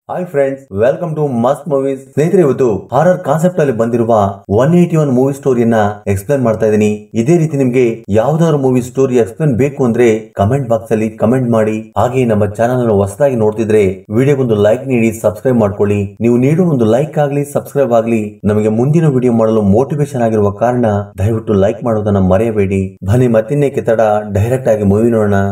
Hi friends, welcome to must movies. ಸ್ನೇಹಿತರೆ, ಇವತ್ತು horror concept ಅಲ್ಲಿ ಬಂದಿರುವ 181 ಮೂವಿ ಸ್ಟೋರಿಯನ್ನ ಎಕ್ಸ್ಪ್ಲೇನ್ ಮಾಡ್ತಾ ಇದೀನಿ. ಇದೇ ರೀತಿ ನಿಮ್ಗೆ ಯಾವ್ದಾದ್ರು ಮೂವಿ ಸ್ಟೋರಿ ಎಕ್ಸ್ಪ್ಲೇನ್ ಬೇಕು ಅಂದ್ರೆ ಕಮೆಂಟ್ ಬಾಕ್ಸ್ ಅಲ್ಲಿ ಕಮೆಂಟ್ ಮಾಡಿ. ಹಾಗೆ ನಮ್ಮ ಚಾನಲ್ ಅನ್ನು ಹೊಸದಾಗಿ ನೋಡ್ತಿದ್ರೆ ವಿಡಿಯೋಗೊಂದು ಲೈಕ್ ನೀಡಿ ಸಬ್ಸ್ಕ್ರೈಬ್ ಮಾಡ್ಕೊಳ್ಳಿ. ನೀವು ನೀಡುವ ಒಂದು ಲೈಕ್ ಆಗ್ಲಿ ಸಬ್ಸ್ಕ್ರೈಬ್ ಆಗ್ಲಿ ನಮಗೆ ಮುಂದಿನ ವಿಡಿಯೋ ಮಾಡಲು ಮೋಟಿವೇಶನ್ ಆಗಿರುವ ಕಾರಣ ದಯವಿಟ್ಟು ಲೈಕ್ ಮಾಡೋದನ್ನ ಮರೆಯಬೇಡಿ. ಬನ್ನಿ ಮತ್ತಿನ್ನೇಕೆ ತಡ, ಡೈರೆಕ್ಟ್ ಆಗಿ ಮೂವಿ ನೋಡೋಣ.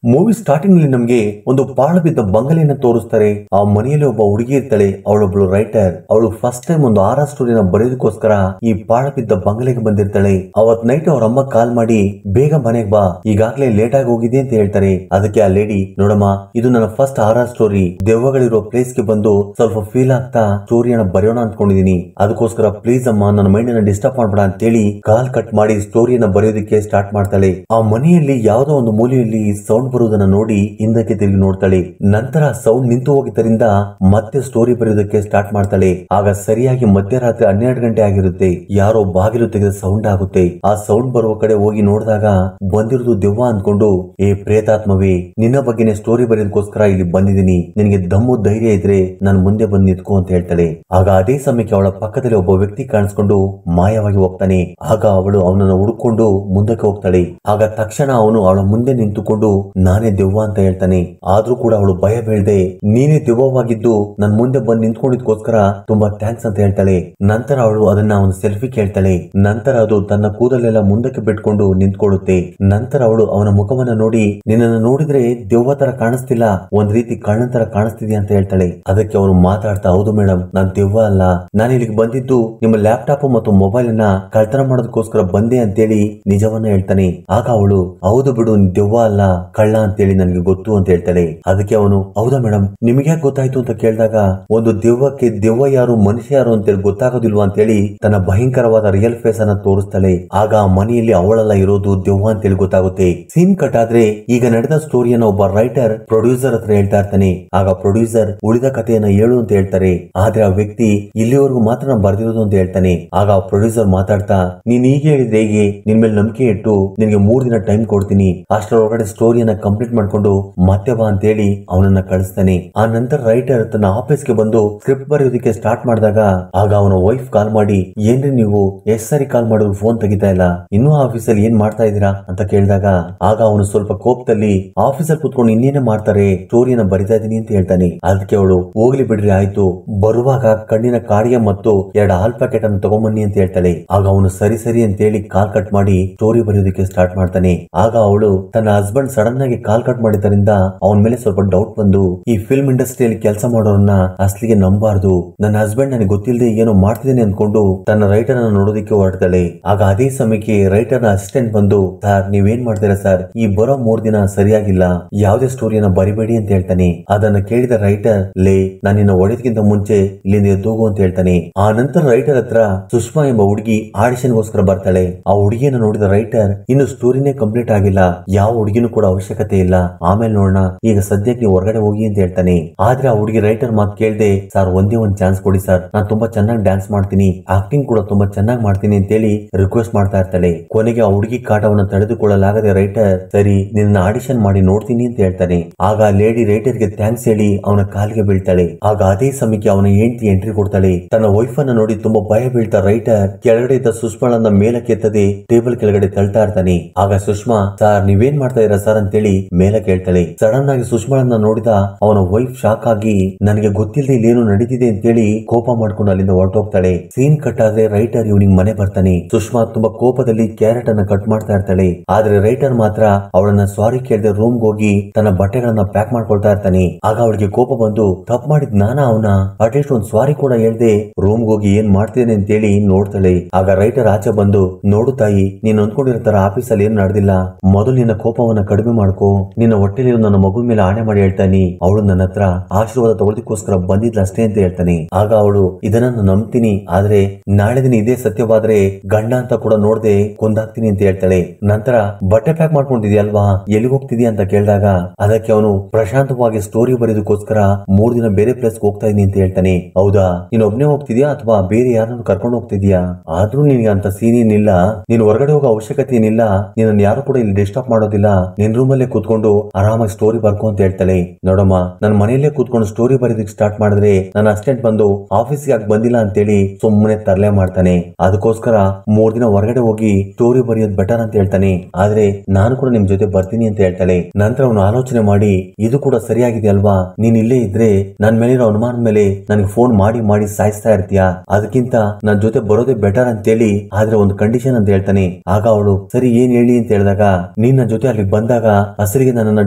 ಮೂವಿ ಸ್ಟಾರ್ಟಿಂಗ್ ನಲ್ಲಿ ನಮ್ಗೆ ಒಂದು ಪಾಳು ಬಿದ್ದ ಬಂಗಲೆಯನ್ನ ತೋರಿಸ್ತಾರೆ. ಆ ಮನೆಯಲ್ಲಿ ಒಬ್ಬ ಹುಡುಗಿ ಇರ್ತಾಳೆ, ಅವಳೊಬ್ಳು ರೈಟರ್. ಅವಳು ಫಸ್ಟ್ ಟೈಮ್ ಒಂದು ಆರ್ ಸ್ಟೋರಿನ ಬರೆಯೋದಕ್ಕೋಸ್ಕರ ಈ ಪಾಳು ಬಿದ್ದ ಬಂಗಲೆಗೆ ಬಂದಿರ್ತಾಳೆ. ಅವತ್ ನೈಟ್ ಅವ್ರ ಅಮ್ಮ ಕಾಲ್ ಮಾಡಿ ಬೇಗ ಮನೆಗೆ ಬಾ, ಈಗಾಗ್ಲೇ ಲೇಟ್ ಆಗಿ ಹೋಗಿದೆ ಅಂತ ಹೇಳ್ತಾರೆ. ಅದಕ್ಕೆ ಆ ಲೇಡಿ, ನೋಡಮ್ಮ, ಇದು ನನ್ನ ಫಸ್ಟ್ ಆರ್ ಸ್ಟೋರಿ, ದೆವ್ವಗಳಿರೋ ಪ್ಲೇಸ್ ಗೆ ಬಂದು ಸ್ವಲ್ಪ ಫೀಲ್ ಆಗ್ತಾ ಸ್ಟೋರಿಯನ್ನ ಬರೆಯೋಣ ಅಂದ್ಕೊಂಡಿದೀನಿ. ಅದಕ್ಕೋಸ್ಕರ ಪ್ಲೀಸ್ ಅಮ್ಮ ನನ್ನ ಮೈಂಡ್ ಅನ್ನ ಡಿಸ್ಟರ್ಬ್ ಮಾಡ್ಬೇಡ ಅಂತ ಹೇಳಿ ಕಾಲ್ ಕಟ್ ಮಾಡಿ ಸ್ಟೋರಿಯನ್ನ ಬರೆಯೋದಕ್ಕೆ ಸ್ಟಾರ್ಟ್ ಮಾಡ್ತಾಳೆ. ಆ ಮನೆಯಲ್ಲಿ ಯಾವ್ದೋ ಒಂದು ಮೂಲೆಯಲ್ಲಿ ಸೌಂಡ್ ಬರುವುದನ್ನ ನೋಡಿ ಹಿಂದಕ್ಕೆ ತಿರುಗಿ ನೋಡ್ತಾಳೆ. ನಂತರ ಸೌಂಡ್ ನಿಂತು ಹೋಗಿದ್ದರಿಂದ ಮತ್ತೆ ಸ್ಟೋರಿ ಬರೆಯೋದಕ್ಕೆ ಸ್ಟಾರ್ಟ್ ಮಾಡ್ತಾಳೆ. ಆಗ ಸರಿಯಾಗಿ ಮಧ್ಯರಾತ್ರಿ 12 ಗಂಟೆ ಆಗಿರುತ್ತೆ. ಯಾರೋ ಬಾಗಿಲು ತೆಗೆದ ಸೌಂಡ್ ಆಗುತ್ತೆ. ಆ ಸೌಂಡ್ ಬರುವ ಕಡೆ ಹೋಗಿ ನೋಡಿದಾಗ ಬಂದಿರೋದು ದೆವ್ವ ಅಂದ್ಕೊಂಡು, ಏ ಪ್ರೇತಾತ್ಮವೇ, ನಿನ್ನ ಬಗ್ಗೆನೇ ಸ್ಟೋರಿ ಬರೆಯೋದಕ್ಕೋಸ್ಕರ ಇಲ್ಲಿ ಬಂದಿದ್ದೀನಿ, ನಿನಗೆ ದಮ್ಮು ಧೈರ್ಯ ಇದ್ರೆ ನನ್ ಮುಂದೆ ಬಂದು ನಿಂತ್ಕೋ ಅಂತ ಹೇಳ್ತಾಳೆ. ಆಗ ಅದೇ ಸಮಯಕ್ಕೆ ಅವಳ ಪಕ್ಕದಲ್ಲಿ ಒಬ್ಬ ವ್ಯಕ್ತಿ ಕಾಣಿಸ್ಕೊಂಡು ಮಾಯವಾಗಿ ಹೋಗ್ತಾನೆ. ಆಗ ಅವಳು ಅವನನ್ನು ಹುಡುಕೊಂಡು ಮುಂದಕ್ಕೆ ಹೋಗ್ತಾಳೆ. ಆಗ ತಕ್ಷಣ ಅವನು ಅವಳ ಮುಂದೆ ನಿಂತುಕೊಂಡು ನಾನೇ ದೆವ್ವ ಅಂತ ಹೇಳ್ತಾನೆ. ಆದ್ರೂ ಕೂಡ ಅವಳು ಭಯ ಬೀಳದೆ, ನೀನೇ ದೆವ್ವವಾಗಿದ್ದು ನನ್ ಮುಂದೆ ಬಂದು ನಿಂತ್ಕೊಂಡಿದ್ಕೋಸ್ಕರ ತುಂಬಾ ಥ್ಯಾಂಕ್ಸ್ ಅಂತ ಹೇಳ್ತಾಳೆ. ನಂತರ ಅವಳು ಅದನ್ನ ಒಂದು ಸೆಲ್ಫಿ ಕೇಳ್ತಾಳೆ. ನಂತರ ಅದು ತನ್ನ ಕೂದಲೆಲ್ಲ ಮುಂದಕ್ಕೆ ಬಿಟ್ಕೊಂಡು ನಿಂತ್ಕೊಳ್ಳುತ್ತೆ. ನಂತರ ಅವಳು ಅವನ ಮುಖವನ್ನ ನೋಡಿ, ನಿನ್ನನ್ನು ನೋಡಿದ್ರೆ ದೆವ್ವ ತರ ಕಾಣಿಸ್ತಿಲ್ಲ, ಒಂದ್ ರೀತಿ ಕಳ್ಳನ ತರ ಕಾಣಿಸ್ತಿದ್ಯಾ ಅಂತ ಹೇಳ್ತಾಳೆ. ಅದಕ್ಕೆ ಅವನು ಮಾತಾಡ್ತಾ, ಹೌದು ಮೇಡಮ್, ನಾನ್ ದೆವ್ವ ಅಲ್ಲ, ನಾನು ಇಲ್ಲಿಗೆ ಬಂದಿದ್ದು ನಿಮ್ಮ ಲ್ಯಾಪ್ಟಾಪ್ ಮತ್ತು ಮೊಬೈಲ್ ಅನ್ನ ಕಳ್ತನ ಮಾಡೋದಕ್ಕೋಸ್ಕರ ಬಂದೆ ಅಂತೇಳಿ ನಿಜವನ್ನ ಹೇಳ್ತಾನೆ. ಆಗ ಅವಳು, ಹೌದು ಬಿಡು, ದೆವ್ವ ಅಲ್ಲ ಕಳ್ಳ ಅಂತೇಳಿ ನನಗೆ ಗೊತ್ತು ಅಂತ ಹೇಳ್ತಾಳೆ. ಅದಕ್ಕೆ ಅವನು, ಹೌದಾ ಮೇಡಮ್, ನಿಮ್ಗೆ ಯಾಕೆ ಗೊತ್ತಾಯ್ತು ಅಂತ ಕೇಳಿದಾಗ, ಒಂದು ದೆವ್ವಕ್ಕೆ ದೆವ್ವ ಯಾರು ಮನುಷ್ಯ ಯಾರು ಅಂತೇಳಿ ಗೊತ್ತಾಗೋದಿಲ್ವಾ ಅಂತೇಳಿ ತನ್ನ ಭಯಂಕರವಾದ ರಿಯಲ್ ಫೇಸ್ ಅನ್ನ ತೋರಿಸ್ತಾಳೆ. ಆಗ ಆ ಮನೆಯಲ್ಲಿ ಅವಳೆಲ್ಲ ಇರೋದು ದೆವ್ವ ಅಂತೇಳಿ ಗೊತ್ತಾಗುತ್ತೆ. ಸೀನ್ ಕಟ್ ಆದ್ರೆ ಈಗ ನಡೆದ ಸ್ಟೋರಿಯನ್ನ ಒಬ್ಬ ರೈಟರ್ ಪ್ರೊಡ್ಯೂಸರ್ ಹತ್ರ ಹೇಳ್ತಾ ಇರ್ತಾನೆ. ಆಗ ಪ್ರೊಡ್ಯೂಸರ್ ಉಳಿದ ಕಥೆಯನ್ನ ಹೇಳು ಅಂತ ಹೇಳ್ತಾರೆ. ಆದ್ರೆ ಆ ವ್ಯಕ್ತಿ ಇಲ್ಲಿವರೆಗೂ ಮಾತ್ರ ನಾನು ಬರ್ದಿರೋದು ಅಂತ ಹೇಳ್ತಾನೆ. ಆಗ ಆ ಪ್ರೊಡ್ಯೂಸರ್ ಮಾತಾಡ್ತಾ, ನೀನ್ ಹೀಗೆ ಹೇಳಿದ್ರೆ ಹೇಗೆ, ನಿನ್ ಮೇಲೆ ನಂಬಿಕೆ ಇಟ್ಟು ನಿನ್ಗೆ 3 ದಿನ ಟೈಮ್ ಕೊಡ್ತೀನಿ, ಅಷ್ಟರೊಳಗಡೆ ಸ್ಟೋರಿಯನ್ನ ಕಂಪ್ಲೀಟ್ ಮಾಡ್ಕೊಂಡು ಮತ್ತೆ ಬಾ ಅಂತ ಹೇಳಿ ಅವನನ್ನ ಕಳಿಸ್ತಾನೆ. ಆ ನಂತರ ರೈಟರ್ ತನ್ನ ಆಫೀಸ್ಗೆ ಬಂದು ಸ್ಕ್ರಿಪ್ಟ್ ಬರೆಯೋದಕ್ಕೆ ಸ್ಟಾರ್ಟ್ ಮಾಡಿದಾಗ ಆಗ ಅವನ ವೈಫ್ ಕಾಲ್ ಮಾಡಿ, ಏನ್ರಿ ನೀವು ಎಷ್ಟ್ ಸರಿ ಕಾಲ್ ಮಾಡಿದ್ರು ಫೋನ್ ತೆಗಿತಾ ಇಲ್ಲ, ಇನ್ನೂ ಆಫೀಸಲ್ಲಿ ಏನ್ ಮಾಡ್ತಾ ಇದೀರಾ ಅಂತ ಕೇಳಿದಾಗ ಆಗ ಅವನು ಸ್ವಲ್ಪ ಕೋಪದಲ್ಲಿ, ಆಫೀಸಲ್ಲಿ ಕುತ್ಕೊಂಡು ಇನ್ನೇನೆ ಮಾಡ್ತಾರೆ, ಸ್ಟೋರಿಯನ್ನ ಬರಿತಾ ಇದೀನಿ ಅಂತ ಹೇಳ್ತಾನೆ. ಅದಕ್ಕೆ ಅವಳು, ಹೋಗ್ಲಿ ಬಿಡ್ರಿ ಆಯ್ತು, ಬರುವಾಗ ಕಣ್ಣಿನ ಕಾಡಿಗೆ ಮತ್ತು 2 ಹಾಲ್ ಪ್ಯಾಕೆಟ್ ಅನ್ನು ತಗೊಂಬನ್ನಿ ಅಂತ ಹೇಳ್ತಾಳೆ. ಆಗ ಅವನು ಸರಿ ಸರಿ ಅಂತ ಹೇಳಿ ಕಾಲ್ ಕಟ್ ಮಾಡಿ ಸ್ಟೋರಿ ಬರೆಯೋದಕ್ಕೆ ಸ್ಟಾರ್ಟ್ ಮಾಡ್ತಾನೆ. ಆಗ ಅವಳು ತನ್ನ ಹಸ್ಬೆಂಡ್ ಸಡನ್ ಆಗಿ ಕಾಲ್ ಕಟ್ ಮಾಡಿದ್ದರಿಂದ ಅವನ ಮೇಲೆ ಸ್ವಲ್ಪ ಡೌಟ್ ಬಂದು, ಈ ಫಿಲ್ಮ್ ಇಂಡಸ್ಟ್ರಿಯಲ್ಲಿ ಕೆಲಸ ಮಾಡೋರನ್ನ ಅಸಲಿಗೆ ನಂಬಾರ್ದು, ನನ್ನ ಹಸ್ಬೆಂಡ್ ನನಗೆ ಗೊತ್ತಿಲ್ಲದೆ ಏನೋ ಮಾಡ್ತಿದ್ದೇನೆ ಅನ್ಕೊಂಡು ತನ್ನ ರೈಟರ್ ಅನ್ನ ನೋಡೋದಕ್ಕೆ ಹೊರಡ್ತಾಳೆ. ಆಗ ಅದೇ ಸಮಯಕ್ಕೆ ರೈಟರ್ ನ ಅಸಿಸ್ಟೆಂಟ್ ಬಂದು, ಸರ್ ನೀವೇನ್ ಮಾಡ್ತೀರಾ ಸರ್, ಈ ಬರೋ 3 ದಿನ ಸರಿಯಾಗಿಲ್ಲ, ಯಾವುದೇ ಸ್ಟೋರಿಯನ್ನ ಬರಿಬೇಡಿ ಅಂತ ಹೇಳ್ತಾನೆ. ಅದನ್ನ ಕೇಳಿದ ರೈಟರ್, ಲೇ, ನಾನು ನಿನ್ನ ಒಡೆದಕ್ಕಿಂತ ಮುಂಚೆ ಇಲ್ಲಿಂದ ಎದ್ದೋಗು ಅಂತ ಹೇಳ್ತಾನೆ. ಆ ನಂತರ ರೈಟರ್ ಹತ್ರ ಸುಷ್ಮಾ ಎಂಬ ಹುಡುಗಿ ಆಡಿಷನ್ ಗೋಸ್ಕರ ಬರ್ತಾಳೆ. ಆ ಹುಡುಗಿಯನ್ನು ನೋಡಿದ ರೈಟರ್, ಇನ್ನು ಸ್ಟೋರಿನೇ ಕಂಪ್ಲೀಟ್ ಆಗಿಲ್ಲ, ಯಾವ ಹುಡುಗಿನೂ ಕೂಡ ಅವಶ್ಯಕತೆ ಇಲ್ಲ, ಆಮೇಲೆ ನೋಡೋಣ, ಈಗ ಸದ್ಯಕ್ಕೆ ನೀವು ಹೊರಗಡೆ ಹೋಗಿ ಅಂತ ಹೇಳ್ತಾನೆ. ಆದ್ರೆ ಆ ಹುಡುಗಿ ರೈಟರ್ ಮಾತು ಕೇಳ್ದೆ, ಸರ್ ಒಂದೇ ಒಂದ್ ಚಾನ್ಸ್ ಕೊಡಿ ಸರ್, ನಾನು ತುಂಬಾ ಚೆನ್ನಾಗಿ ಡ್ಯಾನ್ಸ್ ಮಾಡ್ತೀನಿ, ಆಕ್ಟಿಂಗ್ ಕೂಡ ತುಂಬಾ ಚೆನ್ನಾಗಿ ಮಾಡ್ತೀನಿ ಅಂತ ಹೇಳಿ ರಿಕ್ವೆಸ್ಟ್ ಮಾಡ್ತಾ ಇರ್ತಾಳೆ. ಕೊನೆಗೆ ಆ ಹುಡುಗಿ ಕಾಟವನ್ನು ತಡೆದುಕೊಳ್ಳಲಾಗದೆ ರೈಟರ್, ಸರಿ ನಿನ್ನ ಆಡಿಷನ್ ಮಾಡಿ ನೋಡ್ತೀನಿ ಅಂತ ಹೇಳ್ತಾನೆ. ಆಗ ಲೇಡಿ ರೈಟರ್ಗೆ ಥ್ಯಾಂಕ್ಸ್ ಹೇಳಿ ಅವನ ಕಾಲಿಗೆ ಬೀಳ್ತಾಳೆ. ಆಗ ಅದೇ ಸಮಯಕ್ಕೆ ಅವನ ಹೆಂಡತಿ ಎಂಟ್ರಿ ಕೊಡ್ತಾಳೆ. ತನ್ನ ವೈಫ್ ಅನ್ನ ನೋಡಿ ತುಂಬಾ ಭಯ ಬೀಳ್ತಾ ರೈಟರ್ ಕೆಳಗಡೆ ಇದ್ದ ಸುಷ್ಮಾಳನ್ನ ಮೇಲಕ್ಕೆ ಎತ್ತದೆ ಟೇಬಲ್ ಕೆಳಗಡೆ ತಳ್ತಾ ಇರ್ತಾನೆ. ಆಗ ಸುಷ್ಮಾ, ಸರ್ ನೀವೇನ್ ಮಾಡ್ತಾ ಇದ್ದೀರಾ ಸರ್ ಅಂತೇಳಿ ಮೇಲೆ ಕೇಳ್ತಾಳೆ. ಸಡನ್ ಆಗಿ ಸುಷ್ಮಾಳನ್ನ ನೋಡಿದ ಅವನ ವೈಫ್ ಶಾಕ್ ಆಗಿ, ನನಗೆ ಗೊತ್ತಿಲ್ಲದೆ ಇಲ್ಲೇನು ನಡೀತಿದೆ ಅಂತೇಳಿ ಕೋಪ ಮಾಡ್ಕೊಂಡು ಅಲ್ಲಿಂದ ಹೊರಟೋಗ್ತಾಳೆ. ಸೀನ್ ಕಟ್ ಆದ್ರೆ ರೈಟರ್ ಇವನಿಗೆ ಮನೆ ಬರ್ತಾನೆ. ಸುಷ್ಮಾ ತುಂಬಾ ಕೋಪದಲ್ಲಿ ಕ್ಯಾರೆಟ್ ಅನ್ನ ಕಟ್ ಮಾಡ್ತಾ ಇರ್ತಾಳೆ. ಆದ್ರೆ ರೈಟರ್ ಮಾತ್ರ ಅವಳನ್ನ ಸಾರಿ ಕೇಳದೆ ರೂಮ್ಗೆ ಹೋಗಿ ತನ್ನ ಬಟ್ಟೆಗಳನ್ನ ಪ್ಯಾಕ್ ಮಾಡ್ಕೊಳ್ತಾ ಇರ್ತಾನೆ. ಆಗ ಅವಳಿಗೆ ಕೋಪ ಬಂದು, ತಪ್ಪು ಮಾಡಿದ್ ನಾನ ಅವನ, ಅಟ್ಲೀಸ್ಟ್ ಒಂದ್ ಸಾರಿ ಕೂಡ ಹೇಳ್ದೆ ರೂಮ್ಗೆ ಹೋಗಿ ಏನ್ ಮಾಡ್ತೇನೆ ಅಂತೇಳಿ ನೋಡ್ತಾಳೆ. ಆಗ ರೈಟರ್ ಆಚೆ ಬಂದು, ನೋಡು ತಾಯಿ, ನೀನ್ ಅಂದ್ಕೊಂಡಿರೋ ಆಫೀಸಲ್ಲಿ ಏನ್ ನಡೆದಿಲ್ಲ, ಮೊದಲು ನಿನ್ನ ಕೋಪವನ್ನ ಕಡಿಮೆ ಮಾಡ್ಕೋ, ನಿನ್ನ ಹೊಟ್ಟೆಲಿ ನನ್ನ ಮಗು ಮೇಲೆ ಆಣೆ ಮಾಡಿ ಹೇಳ್ತಾನೆ, ಅವಳು ನನ್ನ ಹತ್ರ ಆಶೀರ್ವಾದ ತಗೊಳ್ಳೋದಕ್ಕೋಸ್ಕರ ಬಂದಿದ್ಲ ಅಷ್ಟೇ ಅಂತ ಹೇಳ್ತಾನೆ. ಆಗ ಅವಳು, ಇದನ್ನ ನಂಬ್ತೀನಿ, ಆದ್ರೆ ನಾಳೆ ದಿನ ಇದೇ ಸತ್ಯವಾದ್ರೆ ಗಂಡ ಅಂತ ಕೂಡ ನೋಡ್ದೆ ಕೊಂದಾಕ್ತೀನಿ ಅಂತ ಹೇಳ್ತಾಳೆ. ನಂತರ ಬಟ್ಟೆ ಪ್ಯಾಕ್ ಮಾಡ್ಕೊಂಡಿದ್ಯಲ್ವಾ, ಎಲ್ಲಿಗೆ ಹೋಗ್ತಿದ್ಯಾ ಅಂತ ಕೇಳಿದಾಗ ಅದಕ್ಕೆ ಅವನು, ಪ್ರಶಾಂತವಾಗಿ ಸ್ಟೋರಿ ಬರೆಯೋದಕ್ಕೋಸ್ಕರ 3 ದಿನ ಬೇರೆ ಪ್ಲೇಸ್ ಹೋಗ್ತಾ ಇದೀನಿ ಅಂತ ಹೇಳ್ತಾನೆ. ಹೌದಾ, ನೀನ್ ಒಬ್ನೇ ಹೋಗ್ತಿದ್ಯಾ ಅಥವಾ ಬೇರೆ ಯಾರನ್ನು ಕರ್ಕೊಂಡು ಹೋಗ್ತಿದ್ಯಾ, ಆದ್ರೂ ನಿನ್ಗೆ ಅಂತ ಸೀನ್ ಏನಿಲ್ಲ, ನೀನ್ ಹೊರಗಡೆ ಹೋಗೋ ಅವಶ್ಯಕತೆ ಏನಿಲ್ಲ, ನಿನ್ನ ಯಾರು ಕೂಡ ಇಲ್ಲಿ ಡಿಸ್ಟರ್ಬ್ ಮಾಡೋದಿಲ್ಲ, ನಿನ್ ರೂಮಲ್ಲಿ ಅಲ್ಲೇ ಕೂತ್ಕೊಂಡು ಆರಾಮಾಗಿ ಸ್ಟೋರಿ ಬರ್ಕೊ ಅಂತ ಹೇಳ್ತಾಳೆ. ನೋಡಮ್ಮ, ನನ್ ಮನೆಯಲ್ಲೇ ಕೂತ್ಕೊಂಡು ಸ್ಟೋರಿ ಬರೀದಕ್ಕೆ ಸ್ಟಾರ್ಟ್ ಮಾಡಿದ್ರೆ ನನ್ನ ಅಸಿಸ್ಟೆಂಟ್ ಬಂದು ಆಫೀಸ್ಗೆ ಯಾಕೆ ಬಂದಿಲ್ಲ ಅಂತೇಳಿ ಸುಮ್ಮನೆ ತರಲೆ ಮಾಡ್ತಾನೆ. ಅದಕ್ಕೋಸ್ಕರ 3 ದಿನ ಹೊರಗಡೆ ಹೋಗಿ ಸ್ಟೋರಿ ಬರೆಯೋದು ಬೆಟರ್ ಅಂತ ಹೇಳ್ತಾನೆ. ಆದ್ರೆ ನಾನು ಕೂಡ ನಿಮ್ ಜೊತೆ ಬರ್ತೀನಿ ಅಂತ ಹೇಳ್ತಾಳೆ. ನಂತರ ಅವನು ಆಲೋಚನೆ ಮಾಡಿ, ಇದು ಕೂಡ ಸರಿಯಾಗಿದೆ ಅಲ್ವಾ, ನೀನ್ ಇಲ್ಲೇ ಇದ್ರೆ ನನ್ ಮೇಲಿರೋ ಅನುಮಾನದ ಮೇಲೆ ನನಗೆ ಫೋನ್ ಮಾಡಿ ಮಾಡಿ ಸಾಯಿಸ್ತಾ ಇರ್ತೀಯ, ಅದಕ್ಕಿಂತ ನನ್ ಜೊತೆ ಬರೋದೇ ಬೆಟರ್ ಅಂತೇಳಿ, ಆದ್ರೆ ಒಂದು ಕಂಡೀಷನ್ ಅಂತ ಹೇಳ್ತಾನೆ. ಆಗ ಅವಳು ಸರಿ ಏನ್ ಹೇಳಿ ಅಂತ ಹೇಳಿದಾಗ, ನೀನ್ ನನ್ನ ಜೊತೆ ಅಲ್ಲಿಗೆ ಬಂದಾಗ ಹಸರಿಗೆ ನನ್ನನ್ನ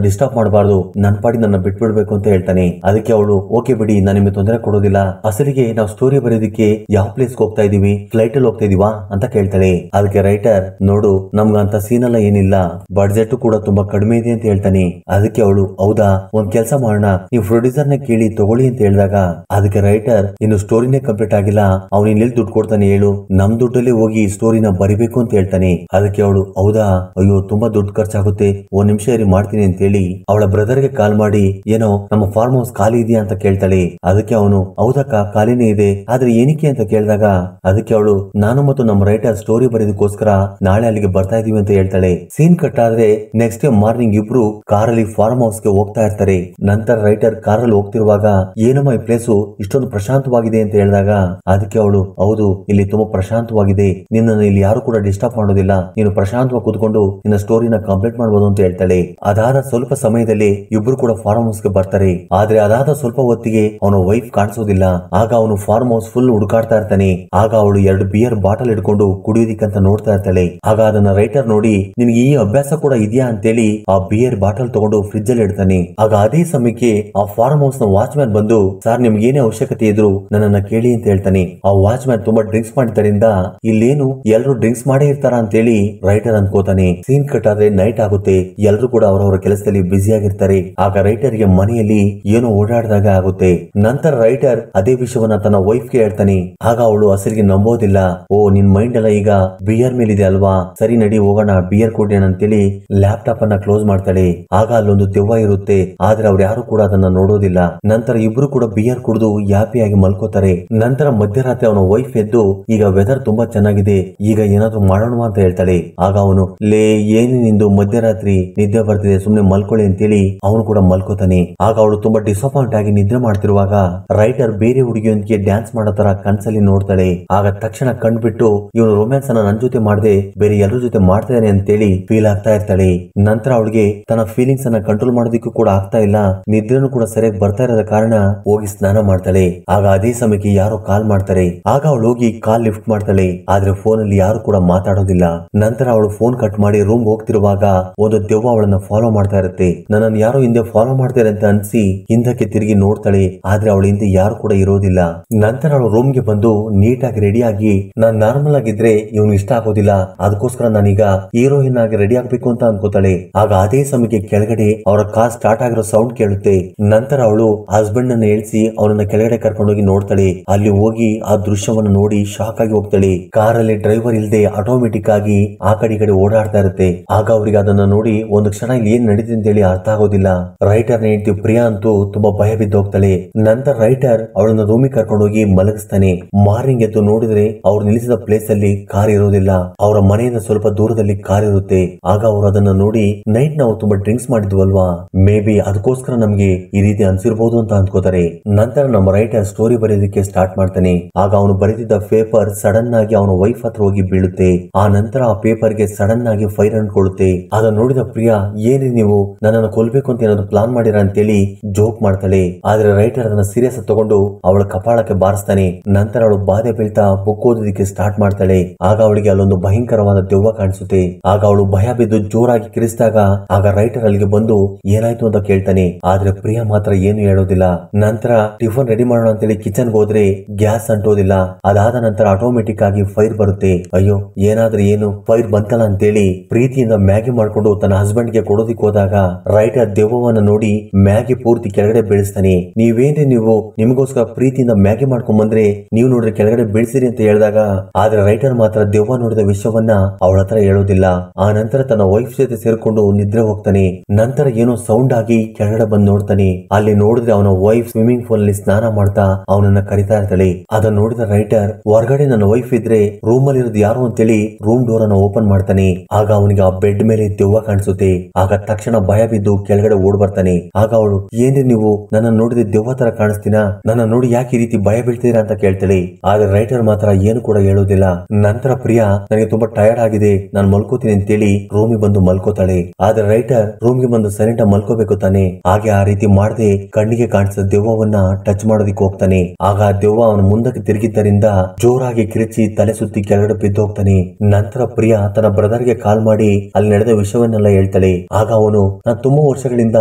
ಡಿಸ್ಟರ್ಬ್ ಮಾಡಬಾರ್ದು, ನನ್ ಪಾಡಿ ನನ್ನ ಬಿಟ್ಬಿಡ್ಬೇಕು ಅಂತ ಹೇಳ್ತಾನೆ. ಅದಕ್ಕೆ ಅವಳು ಓಕೆ ಬಿಡಿ, ನಾನು ನಿಮಗೆ ತೊಂದರೆ ಕೊಡೋದಿಲ್ಲ, ಹಸರಿಗೆ ನಾವು ಸ್ಟೋರಿ ಬರೆಯೋದಕ್ಕೆ ಯಾವ ಪ್ಲೇಸ್ ಹೋಗ್ತಾ ಇದೀವಿ, ಫ್ಲೈಟ್ ಅಲ್ಲಿ ಹೋಗ್ತಾ ಇದೀವಾ ಅಂತ ಕೇಳ್ತಾಳೆ. ಅದಕ್ಕೆ ರೈಟರ್, ನೋಡು ನಮ್ಗ ಅಂತ ಸೀನ್ ಎಲ್ಲ ಏನಿಲ್ಲ, ಬಡ್ಜೆಟ್ ಕೂಡ ತುಂಬಾ ಕಡಿಮೆ ಇದೆ ಅಂತ ಹೇಳ್ತಾನೆ. ಅದಕ್ಕೆ ಅವಳು ಹೌದಾ, ಒಂದ್ ಕೆಲಸ ಮಾಡೋಣ, ನೀವು ಪ್ರೊಡ್ಯೂಸರ್ ನ ಕೇಳಿ ತಗೊಳ್ಳಿ ಅಂತ ಹೇಳಿದಾಗ, ಅದಕ್ಕೆ ರೈಟರ್, ಇನ್ನು ಸ್ಟೋರಿನೇ ಕಂಪ್ಲೀಟ್ ಆಗಿಲ್ಲ, ಅವ್ನು ಇನ್ನೆಲ್ಲಿ ದುಡ್ಡು ಕೊಡ್ತಾನೆ ಹೇಳು, ನಮ್ ದುಡ್ಡಲ್ಲಿ ಹೋಗಿ ಸ್ಟೋರಿನ ಬರಿಬೇಕು ಅಂತ ಹೇಳ್ತಾನೆ. ಅದಕ್ಕೆ ಅವಳು ಹೌದಾ, ಅಯ್ಯೋ ತುಂಬಾ ದುಡ್ಡು ಖರ್ಚಾಗುತ್ತೆ, ಒಂದ್ ನಿಮಿಷ ಇರಿ ಮಾಡ್ತೀನಿ ಅಂತ ಹೇಳಿ ಅವಳ ಬ್ರದರ್ ಗೆ ಕಾಲ್ ಮಾಡಿ, ಏನೋ ನಮ್ಮ ಫಾರ್ಮ್ ಹೌಸ್ ಖಾಲಿ ಇದೆಯಾ ಅಂತ ಕೇಳ್ತಾಳೆ. ಅದಕ್ಕೆ ಅವನು ಹೌದಕ್ಕ ಖಾಲಿನೇ ಇದೆ, ಆದ್ರೆ ಏನಕ್ಕೆ ಅಂತ ಕೇಳಿದಾಗ, ಅದಕ್ಕೆ ಅವಳು ನಾನು ಮತ್ತು ನಮ್ಮ ರೈಟರ್ ಸ್ಟೋರಿ ಬರೆಯೋದಕ್ಕೋಸ್ಕರ ನಾಳೆ ಅಲ್ಲಿಗೆ ಬರ್ತಾ ಇದೀವಿ ಅಂತ ಹೇಳ್ತಾಳೆ. ಸೀನ್ ಕಟ್ ಆದ್ರೆ ನೆಕ್ಸ್ಟ್ ಡೇ ಮಾರ್ನಿಂಗ್ ಇಬ್ರು ಕಾರಲ್ಲಿ ಫಾರ್ಮ್ ಹೌಸ್ ಗೆ ಹೋಗ್ತಾ ಇರ್ತಾರೆ. ನಂತರ ರೈಟರ್ ಕಾರಲ್ಲಿ ಹೋಗ್ತಿರುವಾಗ, ಏನಮ್ಮ ಈ ಪ್ಲೇಸು ಇಷ್ಟೊಂದು ಪ್ರಶಾಂತವಾಗಿದೆ ಅಂತ ಹೇಳಿದಾಗ, ಅದಕ್ಕೆ ಅವಳು ಹೌದು ಇಲ್ಲಿ ತುಂಬಾ ಪ್ರಶಾಂತವಾಗಿದೆ, ನಿನ್ನನ್ನು ಇಲ್ಲಿ ಯಾರು ಕೂಡ ಡಿಸ್ಟರ್ಬ್ ಮಾಡೋದಿಲ್ಲ, ನೀನು ಪ್ರಶಾಂತವಾಗಿ ಕೂತ್ಕೊಂಡು ನಿನ್ನ ಸ್ಟೋರಿನ ಕಂಪ್ಲೀಟ್ ಮಾಡಬಹುದು ಅಂತ ಹೇಳ್ತಾಳೆ. ಅದಾದ ಸ್ವಲ್ಪ ಸಮಯದಲ್ಲಿ ಇಬ್ರು ಕೂಡ ಫಾರ್ಮ್ ಹೌಸ್ ಗೆ ಬರ್ತಾರೆ. ಆದ್ರೆ ಅದಾದ ಸ್ವಲ್ಪ ಹೊತ್ತಿಗೆ ಅವನ ವೈಫ್ ಕಾಣಿಸೋದಿಲ್ಲ. ಆಗ ಅವನು ಫಾರ್ಮ್ ಹೌಸ್ ಫುಲ್ ಹುಡುಕಾಡ್ತಾ ಇರ್ತಾನೆ. ಆಗ ಅವಳು 2 ಬಿಯರ್ ಬಾಟಲ್ ಹಿಡ್ಕೊಂಡು ಕುಡಿಯೋದಿಕ್ಕಂತ ನೋಡ್ತಾ ಇರ್ತಾಳೆ. ಆಗ ಅದನ್ನ ರೈಟರ್ ನೋಡಿ, ನಿನ್ಗೆ ಈ ಅಭ್ಯಾಸ ಕೂಡ ಇದೆಯಾ ಅಂತೇಳಿ ಆ ಬಿಯರ್ ಬಾಟಲ್ ತಗೊಂಡು ಫ್ರಿಜ್ ಅಲ್ಲಿ ಇಡ್ತಾನೆ. ಆಗ ಅದೇ ಸಮಯಕ್ಕೆ ಆ ಫಾರ್ಮ್ ಹೌಸ್ ನ ವಾಚ್ ಮ್ಯಾನ್ ಬಂದು, ಸರ್ ನಿಮ್ಗೆ ಏನೇ ಅವಶ್ಯಕತೆ ಇದ್ರು ನನ್ನನ್ನ ಕೇಳಿ ಅಂತ ಹೇಳ್ತಾನೆ. ಆ ವಾಚ್ ಮ್ಯಾನ್ ತುಂಬಾ ಡ್ರಿಂಕ್ಸ್ ಮಾಡಿದ್ದರಿಂದ ಇಲ್ಲೇನು ಎಲ್ರು ಡ್ರಿಂಕ್ಸ್ ಮಾಡೇ ಇರ್ತಾರ ಅಂತೇಳಿ ರೈಟರ್ ಅನ್ಕೋತಾನೆ. ಸೀನ್ ಕಟ್ ಆದ್ರೆ ನೈಟ್ ಆಗುತ್ತೆ, ಎಲ್ರು ಕೂಡ ಅವರವರ ಕೆಲಸದಲ್ಲಿ ಬ್ಯುಸಿ ಆಗಿರ್ತಾರೆ. ಆಗ ರೈಟರ್ ಗೆ ಮನೆಯಲ್ಲಿ ಏನೋ ಓಡಾಡಿದಾಗ ಆಗುತ್ತೆ. ನಂತರ ರೈಟರ್ ಅದೇ ವಿಷಯವನ್ನ ತನ್ನ ವೈಫ್ ಗೆ ಹೇಳ್ತಾನೆ. ಆಗ ಅವಳು ಹಸರಿಗೆ ನಂಬೋದಿಲ್ಲ, ಓ ನಿನ್ ಮೈಂಡ್ ಎಲ್ಲ ಈಗ ಬಿಯರ್ ಮೇಲಿದೆ ಅಲ್ವಾ, ಸರಿ ನಡಿ ಹೋಗೋಣ ಬಿಯರ್ ಕುಡಿಯೋಣ ಅಂತೇಳಿ ಲ್ಯಾಪ್ಟಾಪ್ ಅನ್ನ ಕ್ಲೋಸ್ ಮಾಡ್ತಾಳೆ. ಆಗ ಅಲ್ಲೊಂದು ದೆವ್ವ ಇರುತ್ತೆ, ಆದ್ರೆ ಅವ್ರು ಯಾರು ಕೂಡ ಅದನ್ನ ನೋಡೋದಿಲ್ಲ. ನಂತರ ಇಬ್ರು ಕೂಡ ಬಿಯರ್ ಕುಡಿದು ಹ್ಯಾಪಿಯಾಗಿ ಮಲ್ಕೋತಾರೆ. ನಂತರ ಮಧ್ಯರಾತ್ರಿ ಅವನ ವೈಫ್ ಎದ್ದು, ಈಗ ವೆದರ್ ತುಂಬಾ ಚೆನ್ನಾಗಿದೆ, ಈಗ ಏನಾದ್ರು ಮಾಡೋಣ ಅಂತ ಹೇಳ್ತಾಳೆ. ಆಗ ಅವನು, ಲೇ ಏನು ನಿಂದು ಮಧ್ಯರಾತ್ರಿ ನಿದ್ದೆ ಬರ್ತಿದೆ, ಸುಮ್ನೆ ಮಲ್ಕೊಳ್ಳಿ ಅಂತೇಳಿ ಅವನು ಕೂಡ ಮಲ್ಕೋತಾನೆ. ಆಗ ಅವಳು ತುಂಬಾ ಡಿಸಪಾಯಿಂಟ್ ಆಗಿ ನಿದ್ರೆ ಮಾಡ್ತಿರುವಾಗ ರೈಟರ್ ಬೇರೆ ಹುಡುಗಿಯೊಂದಿಗೆ ಡ್ಯಾನ್ಸ್ ಮಾಡೋ ತರ ಕನ್ಸಲ್ಲಿ ನೋಡ್ತಾಳೆ. ಆಗ ತಕ್ಷಣ ಕಂಡ್ಬಿಟ್ಟು ಇವನು ರೊಮ್ಯಾನ್ಸ್ ಅನ್ನ ನನ್ ಜೊತೆ ಮಾಡದೆ ಬೇರೆ ಎಲ್ಲರ ಜೊತೆ ಮಾಡ್ತಾನೆ ಅಂತೇಳಿ ಫೀಲ್ ಆಗ್ತಾ ಇರ್ತಾಳೆ. ನಂತರ ಅವಳಿಗೆ ತನ್ನ ಫೀಲಿಂಗ್ಸ್ ಅನ್ನ ಕಂಟ್ರೋಲ್ ಮಾಡೋದಕ್ಕೂ ಕೂಡ ಆಗ್ತಾ ಇಲ್ಲ, ನಿದ್ರೆನೂ ಕೂಡ ಸರಿಯಾಗಿ ಬರ್ತಾ ಇರೋದ ಕಾರಣ ಹೋಗಿ ಸ್ನಾನ ಮಾಡ್ತಾಳೆ. ಆಗ ಅದೇ ಸಮಯಕ್ಕೆ ಯಾರೋ ಕಾಲ್ ಮಾಡ್ತಾರೆ. ಆಗ ಅವಳು ಹೋಗಿ ಕಾಲ್ ಲಿಫ್ಟ್ ಮಾಡ್ತಾಳೆ, ಆದ್ರೆ ಫೋನ್ ಅಲ್ಲಿ ಯಾರು ಕೂಡ ಮಾತಾಡೋದಿಲ್ಲ. ನಂತರ ಅವಳು ಫೋನ್ ಕಟ್ ಮಾಡಿ ರೂಮ್ ಹೋಗ್ತಿರುವಾಗ ಒಂದು ದೆವ್ವ ಅವಳನ್ನ ಫಾಲೋ ಮಾಡ್ತಾ ಇರುತ್ತೆ. ನನ್ನನ್ನು ಯಾರೋ ಹಿಂದೆ ಫಾಲೋ ಮಾಡ್ತಾರೆ ಅಂತ ಅನ್ಸಿ ಹಿಂದಕ್ಕೆ ತಿರುಗಿ ನೋಡ್ತಾಳೆ, ಆದ್ರೆ ಅವಳ ಹಿಂದೆ ಯಾರು ಕೂಡ ಇರೋದಿಲ್ಲ. ನಂತರ ಅವಳು ರೂಮ್ ಗೆ ಬಂದು ನೀಟಾಗಿ ರೆಡಿ ಆಗಿ, ನಾನ್ ನಾರ್ಮಲ್ ಆಗಿದ್ರೆ ಇವನು ಇಷ್ಟ ಆಗೋದಿಲ್ಲ, ಅದಕ್ಕೋಸ್ಕರ ನಾನೀಗ ಹೀರೋಯಿನ್ ಆಗಿ ರೆಡಿ ಆಗ್ಬೇಕು ಅಂತ ಅನ್ಕೋತಾಳೆ. ಆಗ ಅದೇ ಸಮಯಕ್ಕೆ ಕೆಳಗಡೆ ಅವರ ಕಾರ್ ಸ್ಟಾರ್ಟ್ ಆಗಿರೋ ಸೌಂಡ್ ಕೇಳುತ್ತೆ. ನಂತರ ಅವಳು ಹಸ್ಬೆಂಡ್ ಅನ್ನ ಹೇಳ್ಸಿ ಅವನನ್ನ ಕೆಳಗಡೆ ಕರ್ಕೊಂಡೋಗಿ ನೋಡ್ತಾಳೆ. ಅಲ್ಲಿ ಹೋಗಿ ಆ ದೃಶ್ಯವನ್ನು ನೋಡಿ ಶಾಕ್ ಆಗಿ ಹೋಗ್ತಾಳೆ. ಕಾರಲ್ಲಿ ಡ್ರೈವರ್ ಇಲ್ದೆ ಆಟೋಮೆಟಿಕ್ ಆಗಿ ಆ ಕಡೆ ಈ ಕಡೆ ಓಡಾಡ್ತಾ ಇರುತ್ತೆ. ಆಗ ಅವ್ರಿಗೆ ಅದನ್ನ ನೋಡಿ ಒಂದು ಕ್ಷಣ ಇಲ್ಲಿ ಏನ್ ನಡೀತಿದೆ ಅಂತ ಹೇಳಿ ಅರ್ಥ ಆಗೋದಿಲ್ಲ. ರೈಟರ್ ನ ಹೆಂಡತಿ ಪ್ರಿಯಾ ಅಂತೂ ತುಂಬಾ ಭಯ ಬಿದ್ದೋಗ್ತಾಳೆ. ನಂತರ ರೈಟರ್ ಅವಳನ್ನ ರೂಮಿಗೆ ಕರ್ಕೊಂಡೋಗಿ ಮಲಗಿಸ್ತಾನೆ. ಮಾರ್ನಿಂಗ್ ಎದ್ದು ನೋಡಿದ್ರೆ ಅವ್ರು ನಿಲ್ಲಿಸಿದ ಪ್ಲೇಸ್ ಅಲ್ಲಿ ಕಾರ್ ಇರೋದಿಲ್ಲ, ಅವರ ಮನೆಯಿಂದ ಸ್ವಲ್ಪ ದೂರದಲ್ಲಿ ಕಾರ್ ಇರುತ್ತೆ. ಆಗ ಅವರು ಅದನ್ನ ನೋಡಿ, ನೈಟ್ ನಾವು ತುಂಬಾ ಡ್ರಿಂಕ್ಸ್ ಮಾಡಿದ್ವಲ್ವಾ, ಮೇ ಬಿ ಅದಕ್ಕೋಸ್ಕರ ನಮ್ಗೆ ಈ ರೀತಿ ಅನ್ಸಿರ್ಬಹುದು ಅಂತ ಅನ್ಕೋತಾರೆ. ನಂತರ ನಮ್ಮ ರೈಟರ್ ಸ್ಟೋರಿ ಬರೆಯೋದಕ್ಕೆ ಸ್ಟಾರ್ಟ್ ಮಾಡ್ತಾನೆ. ಆಗ ಅವನು ಬರೆದಿದ್ದ ಪೇಪರ್ ಸಡನ್ ಆಗಿ ಅವನ ವೈಫ್ ಹತ್ರ ಹೋಗಿ ಬೀಳುತ್ತೆ. ಆ ನಂತರ ಆ ಪೇಪರ್ ಗೆ ಸಡನ್ ಆಗಿ ಫೈರ್ ಅಂದ್ಕೊಳ್ಳುತ್ತೆ. ಅದನ್ನ ನೋಡಿದ ಪ್ರಿಯಾ, ಏನೇ ನೀವು ನನ್ನನ್ನು ಕೊಲ್ಬೇಕು ಅಂತ ಏನಾದ್ರು ಪ್ಲಾನ್ ಮಾಡಿರ ಅಂತೇಳಿ ಜೋಕ್ ಮಾಡ್ತಾಳೆ. ಆದ್ರೆ ರೈಟರ್ ಅದನ್ನ ಸೀರಿಯಸ್ ತಗೊಂಡು ಅವಳ ಕಪಾಳಕ್ಕೆ ಬಾರಿಸ್ತಾನೆ. ನಂತರ ಅವಳು ಬಾಧೆ ಬೀಳ್ತಾ ಬುಕ್ ಓದೋದಕ್ಕೆ ಸ್ಟಾರ್ಟ್ ಮಾಡ್ತಾಳೆ. ಆಗ ಅವಳಿಗೆ ಅಲ್ಲೊಂದು ಭಯಂಕರವಾದ ದೆವ್ವ ಕಾಣಿಸುತ್ತೆ. ಆಗ ಅವಳು ಭಯ ಬಿದ್ದು ಜೋರಾಗಿ ಕಿರಿಸಿದಾಗ ಆಗ ರೈಟರ್ ಅಲ್ಲಿಗೆ ಬಂದು ಏನಾಯ್ತು ಅಂತ ಕೇಳ್ತಾನೆ. ಆದ್ರೆ ಪ್ರಿಯಾ ಮಾತ್ರ ಏನು ಹೇಳೋದಿಲ್ಲ. ನಂತರ ಟಿಫನ್ ರೆಡಿ ಮಾಡೋಣ ಅಂತೇಳಿ ಕಿಚನ್ ಹೋದ್ರೆ ಗ್ಯಾಸ್ ಅಂಟೋದಿಲ್ಲ. ಅದಾದ ನಂತರ ಆಟೋಮೆಟಿಕ್ ಆಗಿ ಫೈರ್ ಬರುತ್ತೆ. ಅಯ್ಯೋ ಏನಾದ್ರೆ ಏನು ಫೈರ್ ಬಂತಲ್ಲ ಅಂತೇಳಿ ಪ್ರೀತಿಯಿಂದ ಮ್ಯಾಗಿ ಮಾಡ್ಕೊಂಡು ತನ್ನ ಹಸ್ಬೆಂಡ್ ಗೆ ಕೊಡೋದಿಕ್ ಹೋದಾಗ ರೈಟರ್ ದೆವ್ವವನ್ನ ನೋಡಿ ಮ್ಯಾಗಿ ಪೂರ್ತಿ ಕೆಳಗಡೆ ಬೀಳಿಸ್ತಾನೆ. ನೀವೇನ್ರಿ ನೀವು ನಿಮಗೋಸ್ಕರ ಪ್ರೀತಿಯಿಂದ ಮ್ಯಾಗಿ ಮಾಡ್ಕೊಂಡ್ ಬಂದ್ರೆ ನೀವು ನೋಡ್ರಿ ಕೆಳಗಡೆ ಬೀಳ್ಸಿರಿ ಅಂತ ಹೇಳಿದಾಗ, ಆದ್ರೆ ರೈಟರ್ ಮಾತ್ರ ದೆವ್ವ ನೋಡಿದ ವಿಷಯವನ್ನ ಅವಳ ಹತ್ರ ಹೇಳೋದಿಲ್ಲ. ಆ ನಂತರ ತನ್ನ ವೈಫ್ ಜೊತೆ ಸೇರ್ಕೊಂಡು ನಿದ್ರೆ ಹೋಗ್ತಾನೆ. ನಂತರ ಏನೋ ಸೌಂಡ್ ಆಗಿ ಕೆಳಗಡೆ ಬಂದು ನೋಡ್ತಾನೆ. ಅಲ್ಲಿ ನೋಡಿದ್ರೆ ಅವನ ವೈಫ್ ಸ್ವಿಮ್ಮಿಂಗ್ ಪೂಲ್ ಅಲ್ಲಿ ಸ್ನಾನ ಮಾಡ್ತಾ ಅವನನ್ನ ಕರಿತಾ ಇರ್ತಾಳೆ. ಅದನ್ನ ನೋಡಿದ ರೈಟರ್ ಹೊರಗಡೆ ನನ್ನ ವೈಫ್ ಇದ್ರೆ ರೂಮ್ ಅಲ್ಲಿ ಇರೋದು ಯಾರು ಅಂತೇಳಿ ರೂಮ್ ಡೋರ್ ಅನ್ನ ಓಪನ್ ಮಾಡ್ತಾನೆ. ಆಗ ಅವನಿಗೆ ಆ ಬೆಡ್ ಮೇಲೆ ದೆವ್ವ ಕಾಣಿಸುತ್ತೆ. ಆಗ ತಕ್ಷಣ ಭಯ ಬಿದ್ದು ಕೆಳಗಡೆ ಓಡ್ ಬರ್ತಾನೆ. ಆಗ ಅವಳು, ಏನ್ರಿ ನೀವು ನನ್ನ ನೋಡಿದ್ರೆ ದೆವ್ವ ತರ ಕಾಣಿಸ್ತೀನಾ, ನನ್ನ ನೋಡಿ ಯಾಕೆ ಈ ರೀತಿ ಭಯ ಬೀಳ್ತೀರಾ ಅಂತ ಕೇಳ್ತಾಳೆ. ಆದ್ರೆ ರೈಟರ್ ಮಾತ್ರ ಏನು ಕೂಡ ಹೇಳೋದಿಲ್ಲ. ನಂತರ ಪ್ರಿಯಾ, ನನಗೆ ತುಂಬಾ ಟಯರ್ಡ್ ಆಗಿದೆ, ನಾನು ಮಲ್ಕೋತೀನಿ ಅಂತೇಳಿ ರೂಮಿಗೆ ಬಂದು ಮಲ್ಕೋತಾಳೆ. ಆದ್ರೆ ರೈಟರ್ ರೂಮ್ಗೆ ಬಂದು ಸೈಲೆಂಟ್ ಆಗಿ ಮಲ್ಕೋಬೇಕು ತಾನೆ. ಹಾಗೆ ಆ ರೀತಿ ಮಾಡದೆ ಕಣ್ಣಿಗೆ ಕಾಣಿಸಿದ ದೆವ್ವವನ್ನ ಟಚ್ ಮಾಡೋದಿಕ್ ಹೋಗ್ತಾನೆ. ಆಗ ಆ ದೆವ್ವ ಅವನ ಮುಂದಕ್ಕೆ ತಿರುಗಿದ್ದರಿಂದ ಜೋರಾಗಿ ಕಿರಿಚಿ ತಲೆ ಸುತ್ತಿ ಕೆಳಗಡೆ ಬಿದ್ದು ಹೋಗ್ತಾನೆ. ನಂತರ ಪ್ರಿಯಾ ತನ್ನ ಬ್ರದರ್ಗೆ ಕಾಲ್ ಮಾಡಿ ಅಲ್ಲಿ ನಡೆದ ವಿಷಯವನ್ನೆಲ್ಲ ಹೇಳ್ತಾಳೆ. ಆಗ ಅವನು, ನಾನು ತುಂಬಾ ವರ್ಷಗಳಿಂದ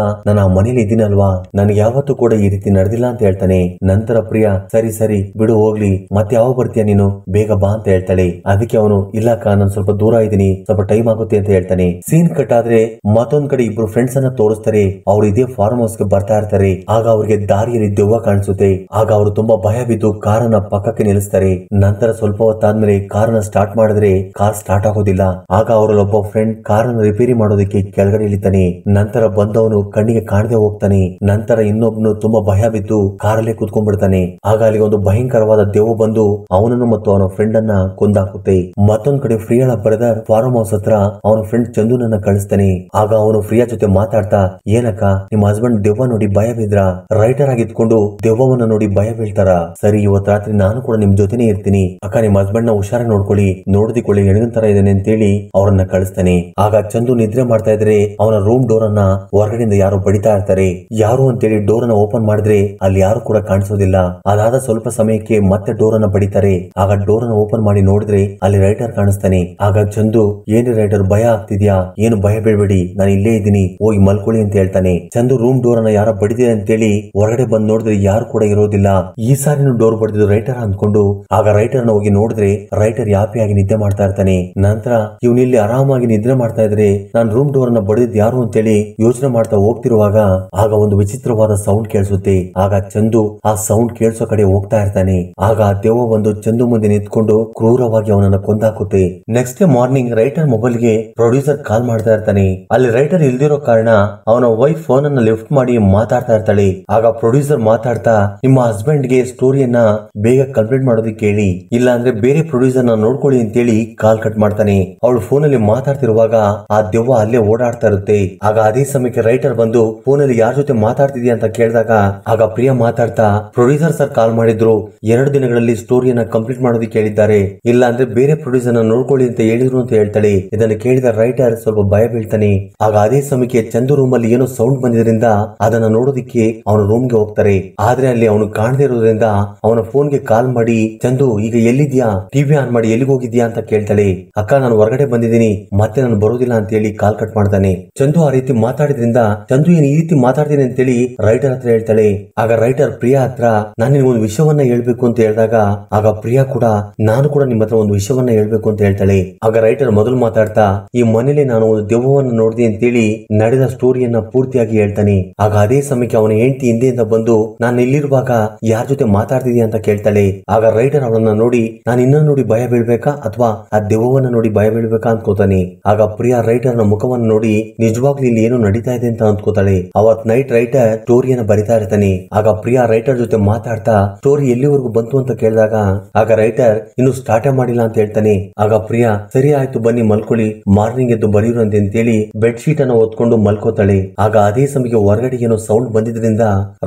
ನಾನು ಆ ಮನೇಲಿ ಇದ್ದೀನಲ್ವಾ, ನನಗೆ ಯಾವತ್ತೂ ಕೂಡ ಈ ರೀತಿ ನಡೆದಿಲ್ಲ ಅಂತ ಹೇಳ್ತಾನೆ. ನಂತರ ಪ್ರಿಯಾ, ಸರಿ ಸರಿ ಬಿಡು ಹೋಗ್ಲಿ, ಮತ್ತೆ ಯಾವಾಗ ಬರ್ತೀಯ ನೀನು, ಬೇಗ ಬಾ ಅಂತ ಹೇಳ್ತಾಳೆ. ಅದಕ್ಕೆ ಅವನು, ಇಲ್ಲಕ್ಕ ನಾನು ಸ್ವಲ್ಪ ದೂರ ಇದ್ದೀನಿ, ಸ್ವಲ್ಪ ಟೈಮ್ ಆಗುತ್ತೆ ಅಂತ ಹೇಳ್ತಾನೆ. ಸೀನ್ ಕಟ್ ಆದ್ರೆ ಮತ್ತೊಂದ್ ಕಡೆ ಇಬ್ರು ಫ್ರೆಂಡ್ಸ್ ಅನ್ನ ತೋರಿಸ್ತಾರೆ. ಅವ್ರು ಇದೇ ಫಾರ್ಮ್ ಹೌಸ್ ಗೆ ಬರ್ತಾ ಇರ್ತಾರೆ. ಆಗ ಅವ್ರಿಗೆ ದಾರಿಯಲ್ಲಿ ದೆವ್ವ ಕಾಣಿಸುತ್ತೆ. ಆಗ ಅವರು ತುಂಬಾ ಭಯ ಬಿದ್ದು ಕಾರನ್ನ ಪಕ್ಕಕ್ಕೆ ನಿಲ್ಲಿಸ್ತಾರೆ. ನಂತರ ಸ್ವಲ್ಪ ಹೊತ್ತಾದ್ಮೇಲೆ ಕಾರನ್ನ ಸ್ಟಾರ್ಟ್ ಮಾಡಿದ್ರೆ ಕಾರ್ ಸ್ಟಾರ್ಟ್ ಆಗೋದಿಲ್ಲ. ಆಗ ಅವರಲ್ಲಿ ಒಬ್ಬ ಫ್ರೆಂಡ್ ಕಾರನ್ನು ರಿಪೇರಿ ಮಾಡೋದಕ್ಕೆ ಕೆಳಗಡೆ ಇಳಿತಾನೆ. ನಂತರ ಬಂದವನು ಕಣ್ಣಿಗೆ ಕಾಣದೆ ಹೋಗ್ತಾನೆ. ನಂತರ ಇನ್ನೊಬ್ನು ತುಂಬಾ ಭಯ ಬಿದ್ದು ಕಾರಲ್ಲೇ ಕುತ್ಕೊಂಡ್ಬಿಡ್ತಾನೆ. ಆಗ ಅಲ್ಲಿ ಒಂದು ಭಯಂಕರವಾದ ದೆವ್ವ ಬಂದು ಅವನನ್ನು ಮತ್ತು ಅವನ ಫ್ರೆಂಡ್ ಅನ್ನ ಕೊಂದಾಕುತ್ತೆ. ಮತ್ತೊಂದ್ ಕಡೆ ಪ್ರಿಯಾಳ ಬ್ರದರ್ ಫಾರ್ಮ್ ಹೌಸ್ ಹತ್ರ ಅವನ ಫ್ರೆಂಡ್ ಚಂದುನನ್ನ ಕಳಿಸ್ತಾನೆ. ಆಗ ಅವನು ಪ್ರಿಯಾ ಜೊತೆ ಮಾತಾಡ್ತಾ, ಏನಕ್ಕ ನಿಮ್ಮ ಹಸ್ಬೆಂಡ್ ದೆವ್ವ ನೋಡಿ ಭಯ ಬಿದ್ರ, ರೈಟರ್ ಆಗಿದ್ಕೊಂಡು ದೆವ್ವವನ್ನ ನೋಡಿ ಭಯ ಬೀಳ್ತಾರ, ಸರಿ ಇವತ್ ರಾತ್ರಿ ನಾನು ಕೂಡ ನಿಮ್ ಜೊತೆನೆ ಇರ್ತೀನಿ, ಅಕ್ಕ ನಿಮ್ಮ ಹಸ್ಬೆಂಡ್ ನ ಹುಷಾರಾಗಿ ನೋಡ್ಕೊಳ್ಳಿ, ನೋಡಿಕೊಳ್ಳಿ ಹೆಣಗನ್ ತರ ಇದ್ದಾನೆ ಅಂತೇಳಿ ಅವ್ರನ್ನ ಕಳಿಸ್ತಾನೆ. ಆಗ ಚಂದು ನಿದ್ರೆ ಮಾಡ್ತಾ ಇದ್ರೆ ಅವನ ರೂಮ್ ಡೋರ್ ಅನ್ನ ಹೊರಗಡೆಯಿಂದ ಯಾರು ಬಡಿತಾ ಇರ್ತಾರೆ. ಯಾರು ಅಂತೇಳಿ ಡೋರ್ ಅನ್ನ ಓಪನ್ ಮಾಡಿದ್ರೆ ಅಲ್ಲಿ ಯಾರು ಕೂಡ ಕಾಣಿಸೋದಿಲ್ಲ. ಅದಾದ ಸ್ವಲ್ಪ ಸಮಯಕ್ಕೆ ಮತ್ತೆ ಡೋರ್ ಅನ್ನ ಬಡಿತಾರೆ. ಆಗ ಡೋರ್ ಅನ್ನ ಓಪನ್ ಮಾಡಿ ನೋಡಿದ್ರೆ ಅಲ್ಲಿ ರೈಟರ್ ಕಾಣಿಸ್ತಾನೆ. ಆಗ ಚಂದು, ಏನ್ರಿ ರೈಟರ್ ಭಯ ಆಗ್ತಿದ್ಯಾ, ಏನು ಭಯ ಬೀಳ್ಬೇಡಿ, ನಾನು ಇಲ್ಲೇ ಇದ್ದೀನಿ, ಹೋಗಿ ಮಲ್ಕೊಳ್ಳಿ ಅಂತ ಹೇಳ್ತಾನೆ. ಚಂದು ರೂಮ್ ಡೋರ್ ಅನ್ನ ಯಾರ ಬಡಿದಿದೆ ಅಂತೇಳಿ ಹೊರಗಡೆ ಬಂದ್ ನೋಡಿದ್ರೆ ಯಾರು ಕೂಡ ಇರೋದಿಲ್ಲ. ಈ ಸಾರಿನೂ ಡೋರ್ ಬಡಿದು ರೈಟರ್ ಅಂದ್ಕೊಂಡು ಆಗ ರೈಟರ್ ನ ಹೋಗಿ ನೋಡಿದ್ರೆ ರೈಟರ್ ಯಾಪಿಯಾಗಿ ನಿದ್ದೆ ಮಾಡ್ತಾ ಇರ್ತಾನೆ. ನಂತರ ಇವನಿಲ್ಲಿ ಆರಾಮಾಗಿ ನಿದ್ರೆ ಮಾಡ್ತಾ ಇದ್ರೆ ನಾನ್ ರೂಮ್ ಡೋರ್ ನ ಬಡಿದ್ ಯಾರು ಅಂತೇಳಿ ಯೋಚನೆ ಮಾಡ್ತಾ ಹೋಗ್ತಿರುವಾಗ ಆಗ ಒಂದು ವಿಚಿತ್ರವಾದ ಸೌಂಡ್ ಕೇಳಿಸುತ್ತೆ. ಆಗ ಚಂದು ಆ ಸೌಂಡ್ ಕೇಳಿಸೋ ಕಡೆ ಹೋಗ್ತಾ ಇರ್ತಾನೆ. ಆಗ ಆ ದೆವ್ವ ಒಂದು ಚಂದು ಮುಂದೆ ನಿಂತ್ಕೊಂಡು ಕ್ರೂರವಾಗಿ ಅವನನ್ನ ಕೊಂದಾಕುತ್ತೆ. Next day morning writer mobile ಗೆ ಪ್ರೊಡ್ಯೂಸರ್ ಕಾಲ್ ಮಾಡ್ತಾ ಇರ್ತಾನೆ. ಅಲ್ಲಿ ರೈಟರ್ ಇಲ್ದಿರೋ ಕಾರಣ ಅವನ ವೈಫ್ ಫೋನ್ ಅನ್ನ ಲಿಫ್ಟ್ ಮಾಡಿ ಮಾತಾಡ್ತಾ ಇರ್ತಾಳೆ. ಆಗ ಪ್ರೊಡ್ಯೂಸರ್ ಮಾತಾಡ್ತಾ, ನಿಮ್ಮ ಹಸ್ಬೆಂಡ್ ಗೆ ಸ್ಟೋರಿಯನ್ನ ಬೇಗ ಕಂಪ್ಲೀಟ್ ಮಾಡೋದಕ್ಕೆ ಹೇಳಿ, ಇಲ್ಲ ಅಂದ್ರೆ ಬೇರೆ ಪ್ರೊಡ್ಯೂಸರ್ ನ ನೋಡ್ಕೊಳ್ಳಿ ಅಂತೇಳಿ ಕಾಲ್ ಕಟ್ ಮಾಡ್ತಾನೆ. ಅವಳು ಫೋನ್ ಅಲ್ಲಿ ಮಾತಾಡ್ತಿರುವಾಗ ಆ ದೆವ್ವ ಅಲ್ಲೇ ಓಡಾಡ್ತಾ ಇರುತ್ತೆ. ಆಗ ಅದೇ ಸಮಯಕ್ಕೆ ರೈಟರ್ ಬಂದು ಫೋನ್ ಅಲ್ಲಿ ಯಾರ ಜೊತೆ ಮಾತಾಡ್ತಿದ್ಯಾ ಅಂತ ಕೇಳಿದಾಗ ಆಗ ಪ್ರಿಯಾ ಮಾತಾಡ್ತಾ, ಪ್ರೊಡ್ಯೂಸರ್ ಸರ್ ಕಾಲ್ ಮಾಡಿದ್ರು, 2 ದಿನಗಳಲ್ಲಿ ಸ್ಟೋರಿಯನ್ನ ಕಂಪ್ಲೀಟ್ ಮಾಡೋದಕ್ಕೆ ಹೇಳಿದ್ದಾರೆ, ಇಲ್ಲ ಅಂದ್ರೆ ಬೇರೆ ಪ್ರೊಡ್ಯೂಸರ್ ನ ನೋಡ್ಕೊಳ್ಳಿ ಅಂತ ಹೇಳಿದ್ರು ಅಂತ ಹೇಳ್ತಾಳೆ. ಇದನ್ನು ಕೇಳಿದ ರೈಟರ್ ಸ್ವಲ್ಪ ಭಯ ಬೀಳ್ತಾನೆ. ಆಗ ಅದೇ ಸಮಯಕ್ಕೆ ಚಂದು ರೂಮ್ ಅಲ್ಲಿ ಏನೋ ಸೌಂಡ್ ಬಂದಿದ್ರಿಂದ ಅದನ್ನ ನೋಡೋದಿಕ್ಕೆ ಅವನ ರೂಮ್ ಗೆ ಹೋಗ್ತಾರೆ. ಆದ್ರೆ ಅಲ್ಲಿ ಅವನು ಕಾಣದೇ ಇರೋದ್ರಿಂದ ಅವನ ಫೋನ್ ಗೆ ಕಾಲ್ ಮಾಡಿ, ಚಂದು ಈಗ ಎಲ್ಲಿದ್ಯಾ, ಟಿವಿ ಆನ್ ಮಾಡಿ ಎಲ್ಲಿಗೆ ಹೋಗಿದ್ಯಾ ಅಂತ ಕೇಳ್ತಾಳೆ. ಅಕ್ಕ ನಾನು ಹೊರಗಡೆ ಬಂದಿದ್ದೀನಿ, ಮತ್ತೆ ನಾನು ಬರೋದಿಲ್ಲ ಅಂತ ಹೇಳಿ ಕಾಲ್ ಕಟ್ ಮಾಡ್ತಾನೆ. ಚಂದು ಆ ರೀತಿ ಮಾತಾಡಿದ್ರಿಂದ ಚಂದು ಏನ್ ಈ ರೀತಿ ಮಾತಾಡ್ತೀನಿ ಅಂತೇಳಿ ರೈಟರ್ ಹತ್ರ ಹೇಳ್ತಾಳೆ. ಆಗ ರೈಟರ್ ಪ್ರಿಯಾ ಹತ್ರ, ನಾನು ನಿಮ್ಗೊಂದು ವಿಷಯವನ್ನ ಹೇಳ್ಬೇಕು ಅಂತ ಹೇಳಿದಾಗ ಆಗ ಪ್ರಿಯಾ ಕೂಡ, ನಾನು ಕೂಡ ನಿಮ್ಮ ಹತ್ರ ಒಂದು ವಿಷಯವನ್ನ ಹೇಳ್ಬೇಕು ಅಂತ ಹೇಳ್ತಾಳೆ. ಆಗ ರೈಟರ್ ಮೊದಲು ಮಾತಾಡ್ತಾ, ಈ ಮನೇಲಿ ನಾನು ಒಂದು ದೆವ್ವವನ್ನು ನೋಡಿದೆ ಅಂತೇಳಿ ನಡೆದ ಸ್ಟೋರಿಯನ್ನ ಪೂರ್ತಿಯಾಗಿ ಹೇಳ್ತಾನೆ. ಆಗ ಅದೇ ಸಮಯಕ್ಕೆ ಅವನ ಹೆಂಡತಿ ಹಿಂದೆಯಿಂದ ಬಂದು, ನಾನು ಇಲ್ಲಿರುವಾಗ ಯಾರ ಜೊತೆ ಮಾತಾಡ್ತಿದ್ಯಾ ಅಂತ ಕೇಳ್ತಾಳೆ. ಆಗ ರೈಟರ್ ಅವಳನ್ನ ನೋಡಿ, ನಾನು ಇನ್ನೊಂದು ನೋಡಿ ಭಯ ಬೀಳ್ಬೇಕಾ ಅಥವಾ ಆ ದೆವ್ವವನ್ನ ನೋಡಿ ಭಯ ಬೀಳ್ಬೇಕಾ ಅನ್ಕೋತಾನೆ. ಆಗ ಪ್ರಿಯಾ ರೈಟರ್ ನ ಮುಖವನ್ನು ನೋಡಿ ನಿಜವಾಗ್ಲೂ ಇಲ್ಲಿ ಏನು ನಡೀತಾ ಇದೆ ಅಂತ ಅಂದ್ಕೋತಾಳೆ. ಅವತ್ ನೈಟ್ ರೈಟರ್ ಸ್ಟೋರಿಯನ್ನ ಬರಿತಾ ಇರ್ತಾನೆ. ಆಗ ಪ್ರಿಯಾ ರೈಟರ್ ಜೊತೆ ಮಾತಾಡ್ತಾ ಸ್ಟೋರಿ ಎಲ್ಲಿವರೆಗೂ ಬಂತು ಅಂತ ಕೇಳಿದಾಗ ಆಗ ರೈಟರ್ ಇನ್ನು ಸ್ಟಾರ್ಟೇ ಮಾಡಿಲ್ಲ ಅಂತ ಹೇಳ್ತಾನೆ. ಆಗ ಪ್ರಿಯಾ, ಸರಿ ಆಯ್ತು ಬನ್ನಿ ಮಲ್ಕೊಳ್ಳಿ, ಮಾರ್ನಿಂಗ್ ಎದ್ದು ಬರೀರಂತೆ ಅಂತೇಳಿ ಬೆಡ್ ಶೀಟ್ ಅನ್ನು ಹೊತ್ಕೊಂಡು ಮಲ್ಕೋತಾಳೆ. ಆಗ ಅದೇ ಸಮಯಕ್ಕೆ ಹೊರಗಡೆ ಏನೋ ಸೌಂಡ್ ಬಂದಿದ್ರಿಂದ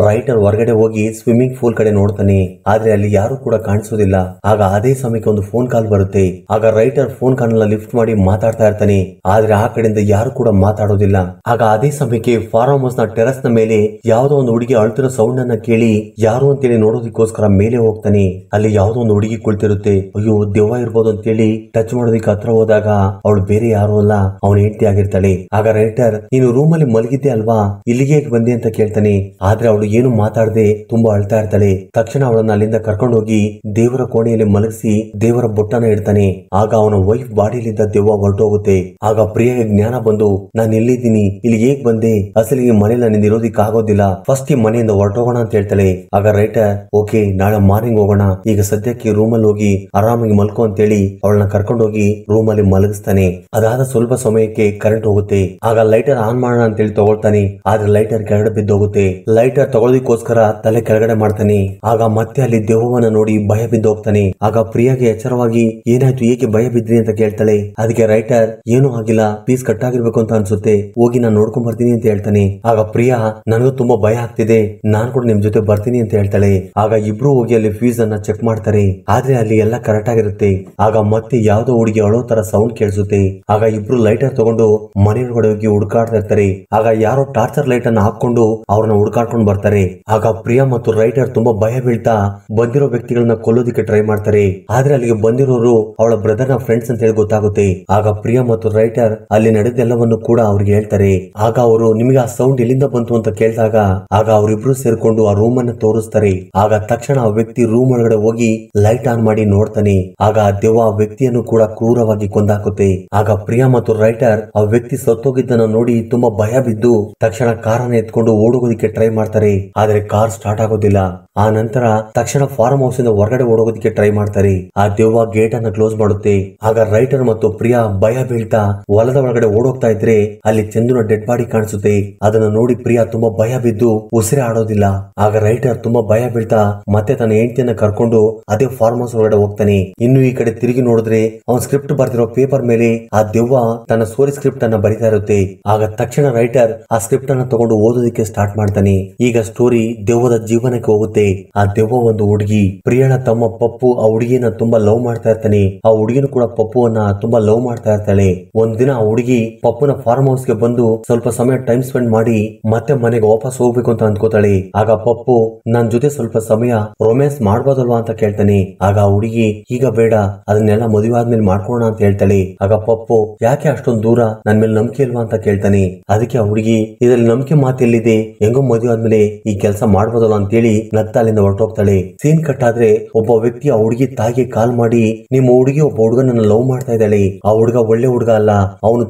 ರೈಟರ್ ಹೊರಗಡೆ ಹೋಗಿ ಸ್ವಿಮ್ಮಿಂಗ್ ಪೂಲ್ ಕಡೆ ನೋಡ್ತಾನೆ. ಆದ್ರೆ ಅಲ್ಲಿ ಯಾರು ಕೂಡ ಕಾಣಿಸೋದಿಲ್ಲ. ಆಗ ಅದೇ ಸಮಯಕ್ಕೆ ಒಂದು ಫೋನ್ ಕಾಲ್ ಬರುತ್ತೆ. ಆಗ ರೈಟರ್ ಫೋನ್ ಕಾಲ್ ಲಿಫ್ಟ್ ಮಾಡಿ ಮಾತಾಡ್ತಾ ಇರ್ತಾನೆ. ಆದ್ರೆ ಆ ಕಡೆಯಿಂದ ಯಾರು ಕೂಡ ಮಾತಾಡೋದಿಲ್ಲ. ಆಗ ಅದೇ ಸಮಯಕ್ಕೆ ಫಾರ್ಮ್ ಹೌಸ್ ನ ಟೆರಸ್ ನ ಮೇಲೆ ಯಾವ್ದೋ ಒಂದು ಹುಡುಗಿ ಅಳ್ತಿರೋ ಸೌಂಡ್ ಅನ್ನ ಕೇಳಿ ಯಾರು ಅಂತೇಳಿ ನೋಡೋದಕ್ಕೋಸ್ಕರ ಮೇಲೆ ಹೋಗ್ತಾನೆ. ಅಲ್ಲಿ ಯಾವ್ದೋ ಒಂದು ಹುಡುಗಿ ಕುಳಿತಿರುತ್ತೆ. ಅಯ್ಯೋ ದೆವ್ವ ಇರ್ಬೋದು ಅಂತೇಳಿ ಟಚ್ ಮಾಡೋದಕ್ಕೆ ಹತ್ರ ಹೋದಾಗ ಅವಳು ಬೇರೆ ಯಾರು ಅಲ್ಲ, ಅವನ ಹೆಂಡತಿ ಆಗಿರ್ತಾಳೆ. ಆಗ ರೈಟರ್, ನೀನು ರೂಮ್ ಅಲ್ಲಿ ಮಲಗಿದ್ದೆ ಅಲ್ವಾ, ಇಲ್ಲಿಗೆ ಬಂದೆ ಅಂತ ಕೇಳ್ತಾನೆ. ಆದ್ರೆ ಅವಳು ಏನು ಮಾತಾಡದೆ ತುಂಬಾ ಅಳ್ತಾ ಇರ್ತಾಳೆ. ತಕ್ಷಣ ಅವಳನ್ನ ಅಲ್ಲಿಂದ ಕರ್ಕೊಂಡು ಹೋಗಿ ದೇವರ ಕೋಣೆಯಲ್ಲಿ ಮಲಗಿಸಿ ದೇವರ ಬೊಟ್ಟನ ಇಡ್ತಾನೆ. ಆಗ ಅವನ ವೈಫ್ ಬಾಡಿಯಲ್ಲಿದ್ದ ದೆವ್ವ ಹೊರಟೋಗುತ್ತೆ. ಆಗ ಪ್ರಿಯಾಗೆ ಜ್ಞಾನ ಬಂದು, ನಾನು ಎಲ್ಲಿದ್ದೀನಿ, ಇಲ್ಲಿ ಹೇಗ್ ಬಂದೆ, ಅಸಲಿಗೆ ಮನೇಲಿ ನನ್ನಿಂದ ಇರೋದಿಕ್ ಆಗೋದಿಲ್ಲ, ಫಸ್ಟ್ ಈ ಮನೆಯಿಂದ ಹೊರಟೋಗೋಣ ಅಂತ ಹೇಳ್ತಾಳೆ. ಆಗ ರೈಟರ್, ಓಕೆ ನಾಳೆ ಮಾರ್ನಿಂಗ್ ಹೋಗೋಣ, ಈಗ ಸದ್ಯಕ್ಕೆ ರೂಮ್ ಅಲ್ಲಿ ಹೋಗಿ ಆರಾಮಾಗಿ ಮಲ್ಕೋ ಅಂತೇಳಿ ಅವಳನ್ನ ಕರ್ಕೊಂಡು ಹೋಗಿ ರೂಮ್ ಅಲ್ಲಿ ಮಲಗಿಸ್ತಾನೆ. ಅದಾದ ಸ್ವಲ್ಪ ಸಮಯಕ್ಕೆ ಕರೆಂಟ್ ಹೋಗುತ್ತೆ. ಆಗ ಲೈಟರ್ ಆನ್ ಮಾಡೋಣ ಅಂತೇಳಿ ತಗೊಳ್ತಾನೆ. ಆದ್ರೆ ಲೈಟರ್ ಕೆಳಗಡೆ ಬಿದ್ದೋಗುತ್ತೆ. ಲೈಟರ್ ತಗೊಳ್ಳೋದಕ್ಕೋಸ್ಕರ ತಲೆ ಕೆಳಗಡೆ ಮಾಡ್ತಾನೆ. ಆಗ ಮತ್ತೆ ಅಲ್ಲಿ ದೆವ್ವವನ್ನ ನೋಡಿ ಭಯ ಬಿದ್ದು ಹೋಗ್ತಾನೆ. ಆಗ ಪ್ರಿಯಾಗೆ ಎಚ್ಚರವಾಗಿ, ಏನಾಯ್ತು, ಏಕೆ ಭಯ ಬಿದ್ರಿ ಅಂತ ಕೇಳ್ತಾಳೆ. ಅದಕ್ಕೆ ರೈಟರ್, ಏನೂ ಆಗಿಲ್ಲ, ಪೀಸ್ ಕಟ್ ಆಗಿರ್ಬೇಕು ಅಂತ ಅನ್ಸುತ್ತೆ, ಹೋಗಿ ನಾನು ನೋಡ್ಕೊಂಡ್ ಬರ್ತೀನಿ ಅಂತ ಹೇಳ್ತಾನೆ. ಆಗ ಪ್ರಿಯಾ ನನಗೂ ತುಂಬಾ ಭಯ ಆಗ್ತಿದೆ, ನಾನ್ ಕೂಡ ನಿಮ್ ಜೊತೆ ಬರ್ತೀನಿ ಅಂತ ಹೇಳ್ತಾಳೆ. ಆಗ ಇಬ್ರು ಹೋಗಿ ಅಲ್ಲಿ ಫೀಸ್ ಅನ್ನ ಚೆಕ್ ಮಾಡ್ತಾರೆ. ಆದ್ರೆ ಅಲ್ಲಿ ಎಲ್ಲ ಕರೆಕ್ಟ್ ಆಗಿರುತ್ತೆ. ಆಗ ಮತ್ತೆ ಯಾವ್ದೋ ಹುಡುಗಿ ಅಳೋ ತರ ಸೌಂಡ್ ಕೇಳಿಸುತ್ತೆ. ಆಗ ಇಬ್ರು ಲೈಟರ್ ತಗೊಂಡು ಮನೆಯೊಳಗಡೆ ಹೋಗಿ ಹುಡುಕಾಡ್ತಾ ಇರ್ತಾರೆ. ಆಗ ಯಾರೋ ಟಾರ್ಚರ್ ಲೈಟ್ ಅನ್ನ ಹಾಕೊಂಡು ಅವ್ರನ್ನ ಹುಡುಕಾಡ್ಕೊಂಡು ಬರ್ತಾರೆ. ಆಗ ಪ್ರಿಯಾ ಮತ್ತು ರೈಟರ್ ತುಂಬಾ ಭಯ ಬೀಳ್ತಾ ಬಂದಿರೋ ವ್ಯಕ್ತಿಗಳನ್ನ ಕೊಲ್ಲೋದಿಕ್ಕೆ ಟ್ರೈ ಮಾಡ್ತಾರೆ. ಆದ್ರೆ ಅಲ್ಲಿಗೆ ಬಂದಿರೋರು ಅವಳ ಬ್ರದರ್ ನ ಫ್ರೆಂಡ್ಸ್ ಅಂತ ಹೇಳಿ ಗೊತ್ತಾಗುತ್ತೆ. ಆಗ ಪ್ರಿಯಾ ಮತ್ತು ರೈಟರ್ ಅಲ್ಲಿ ನಡೆದೆಲ್ಲವನ್ನು ಕೂಡ ಅವ್ರಿಗೆ ಹೇಳ್ತಾರೆ. ಆಗ ಅವರು ನಿಮಗೆ ಆ ಸೌಂಡ್ ಎಲ್ಲಿಂದ ಬಂತು ಅಂತ ಕೇಳಿದಾಗ ಆಗ ಅವರಿಬ್ರು ಸೇರ್ಕೊಂಡು ಆ ರೂಮ್ ಅನ್ನ ತೋರಿಸ್ತಾರೆ. ಆಗ ತಕ್ಷಣ ಆ ವ್ಯಕ್ತಿ ರೂಮ್ ಒಳಗಡೆ ಹೋಗಿ ಲೈಟ್ ಆನ್ ಮಾಡಿ ನೋಡ್ತಾನೆ. ಆಗ ಆ ದೆವ್ವ ಆ ವ್ಯಕ್ತಿಯನ್ನು ಕೂಡ ಕ್ರೂರವಾಗಿ ಕೊಂದಾಕುತ್ತೆ. ಆಗ ಪ್ರಿಯಾ ಮತ್ತು ರೈಟರ್ ಆ ವ್ಯಕ್ತಿ ಸತ್ತೋಗಿದ್ದನ್ನ ನೋಡಿ ತುಂಬಾ ಭಯ ಬಿದ್ದು ತಕ್ಷಣ ಕಾರನ್ನ ಎತ್ಕೊಂಡು ಓಡೋಗೋದಿಕ್ಕೆ ಟ್ರೈ ಮಾಡ್ತಾರೆ. ಆದ್ರೆ ಕಾರ್ ಸ್ಟಾರ್ಟ್ ಆಗೋದಿಲ್ಲ. ಆ ನಂತರ ತಕ್ಷಣ ಫಾರ್ಮ್ ಹೌಸ್ ಇಂದ ಹೊರಗಡೆ ಓಡೋಗೋದಿಕ್ಕೆ ಟ್ರೈ ಮಾಡ್ತಾರೆ. ಆ ದೆವ್ವ ಗೇಟ್ ಅನ್ನ ಕ್ಲೋಸ್ ಮಾಡುತ್ತೆ. ಆಗ ರೈಟರ್ ಮತ್ತು ಪ್ರಿಯಾ ಭಯ ಬೀಳ್ತಾ ಹೊಲದ ಒಳಗಡೆ ಓಡೋಗ್ತಾ ಇದ್ರೆ ಅಲ್ಲಿ ಚಂದುನ ಡೆಡ್ ಬಾಡಿ ಕಾಣಿಸುತ್ತೆ. ಅದನ್ನ ನೋಡಿ ಪ್ರಿಯಾ ತುಂಬಾ ಭಯ ಬಿದ್ದು ಉಸಿರೇ ಆಡೋದಿಲ್ಲ. ಆಗ ರೈಟರ್ ತುಂಬಾ ಭಯ ಬೀಳ್ತಾ ಮತ್ತೆ ತನ್ನ ಹೆಂಡತಿಯನ್ನ ಕರ್ಕೊಂಡು ಅದೇ ಫಾರ್ಮ್ ಹೌಸ್ ಒಳಗಡೆ ಹೋಗ್ತಾನೆ. ಇನ್ನು ಈ ಕಡೆ ತಿರುಗಿ ನೋಡಿದ್ರೆ ಅವನ್ ಸ್ಕ್ರಿಪ್ಟ್ ಬರ್ತಿರೋ ಪೇಪರ್ ಮೇಲೆ ಆ ದೆವ್ವ ತನ್ನ ಸ್ಟೋರಿ ಸ್ಕ್ರಿಪ್ಟ್ ಅನ್ನ ಬರಿತಾ ಇರುತ್ತೆ. ಆಗ ತಕ್ಷಣ ರೈಟರ್ ಆ ಸ್ಕ್ರಿಪ್ಟ್ ಅನ್ನ ತಗೊಂಡು ಓದೋದಕ್ಕೆ ಸ್ಟಾರ್ಟ್ ಮಾಡ್ತಾನೆ. ಈಗ ಸ್ಟೋರಿ ದೆವ್ವದ ಜೀವನಕ್ಕೆ ಹೋಗುತ್ತೆ. ಆ ದೆವ್ವ ಒಂದು ಹುಡುಗಿ, ಪ್ರಿಯಳ ತಮ್ಮ ಪಪ್ಪು ಆ ಹುಡುಗಿನ ತುಂಬಾ ಲವ್ ಮಾಡ್ತಾ ಇರ್ತಾನೆ. ಆ ಹುಡುಗಿನೂ ಕೂಡ ಪಪ್ಪುವನ್ನ ತುಂಬಾ ಲವ್ ಮಾಡ್ತಾ ಇರ್ತಾಳೆ. ಒಂದಿನ ಆ ಹುಡುಗಿ ಪಪ್ಪುನ ಫಾರ್ಮ್ ಹೌಸ್ ಗೆ ಬಂದು ಸ್ವಲ್ಪ ಸಮಯ ಟೈಮ್ ಸ್ಪೆಂಡ್ ಮಾಡಿ ಮತ್ತೆ ಮನೆಗೆ ವಾಪಸ್ ಹೋಗ್ಬೇಕು ಅಂತ ಅನ್ಕೋತಾಳೆ. ಆಗ ಪಪ್ಪು ನನ್ ಜೊತೆ ಸ್ವಲ್ಪ ಸಮಯ ರೊಮ್ಯಾನ್ಸ್ ಮಾಡ್ಬೋದಲ್ವಾ ಅಂತ ಕೇಳ್ತಾನೆ. ಆಗ ಆ ಹುಡುಗಿ ಈಗ ಬೇಡ, ಅದನ್ನೆಲ್ಲ ಮದುವೆ ಆದ್ಮೇಲೆ ಮಾಡ್ಕೊಳ್ಳೋಣ ಅಂತ ಹೇಳ್ತಾಳೆ. ಆಗ ಪಪ್ಪು ಯಾಕೆ ಅಷ್ಟೊಂದು ದೂರ, ನನ್ ಮೇಲೆ ನಂಬಿಕೆ ಇಲ್ವಾ ಅಂತ ಕೇಳ್ತಾನೆ. ಅದಕ್ಕೆ ಆ ಹುಡುಗಿ ಇದ್ರಲ್ಲಿ ನಂಬಿಕೆ ಮಾತೆಲ್ಲಿದೆ, ಹೆಂಗೋ ಮದುವೆ ಆದ್ಮೇಲೆ ಈ ಕೆಲಸ ಮಾಡ್ಬೋದಲ್ಲ ಅಂತೇಳಿ ನಗ್ತಾ ಅಲ್ಲಿಂದ ಹೊರಟೋಗ್ತಾಳೆ. ಸೀನ್ ಕಟ್ ಆದ್ರೆ ಒಬ್ಬ ವ್ಯಕ್ತಿ ಆ ಹುಡುಗಿ ತಾಯಿಗೆ ಕಾಲ್ ಮಾಡಿ ನಿಮ್ಮ ಹುಡುಗಿ ಒಬ್ಬ ಹುಡುಗನನ್ನ ಲವ್ ಮಾಡ್ತಾ ಇದ್ದಾಳೆ, ಆ ಹುಡುಗ ಒಳ್ಳೆ ಹುಡುಗ ಅಲ್ಲ, ಅವನು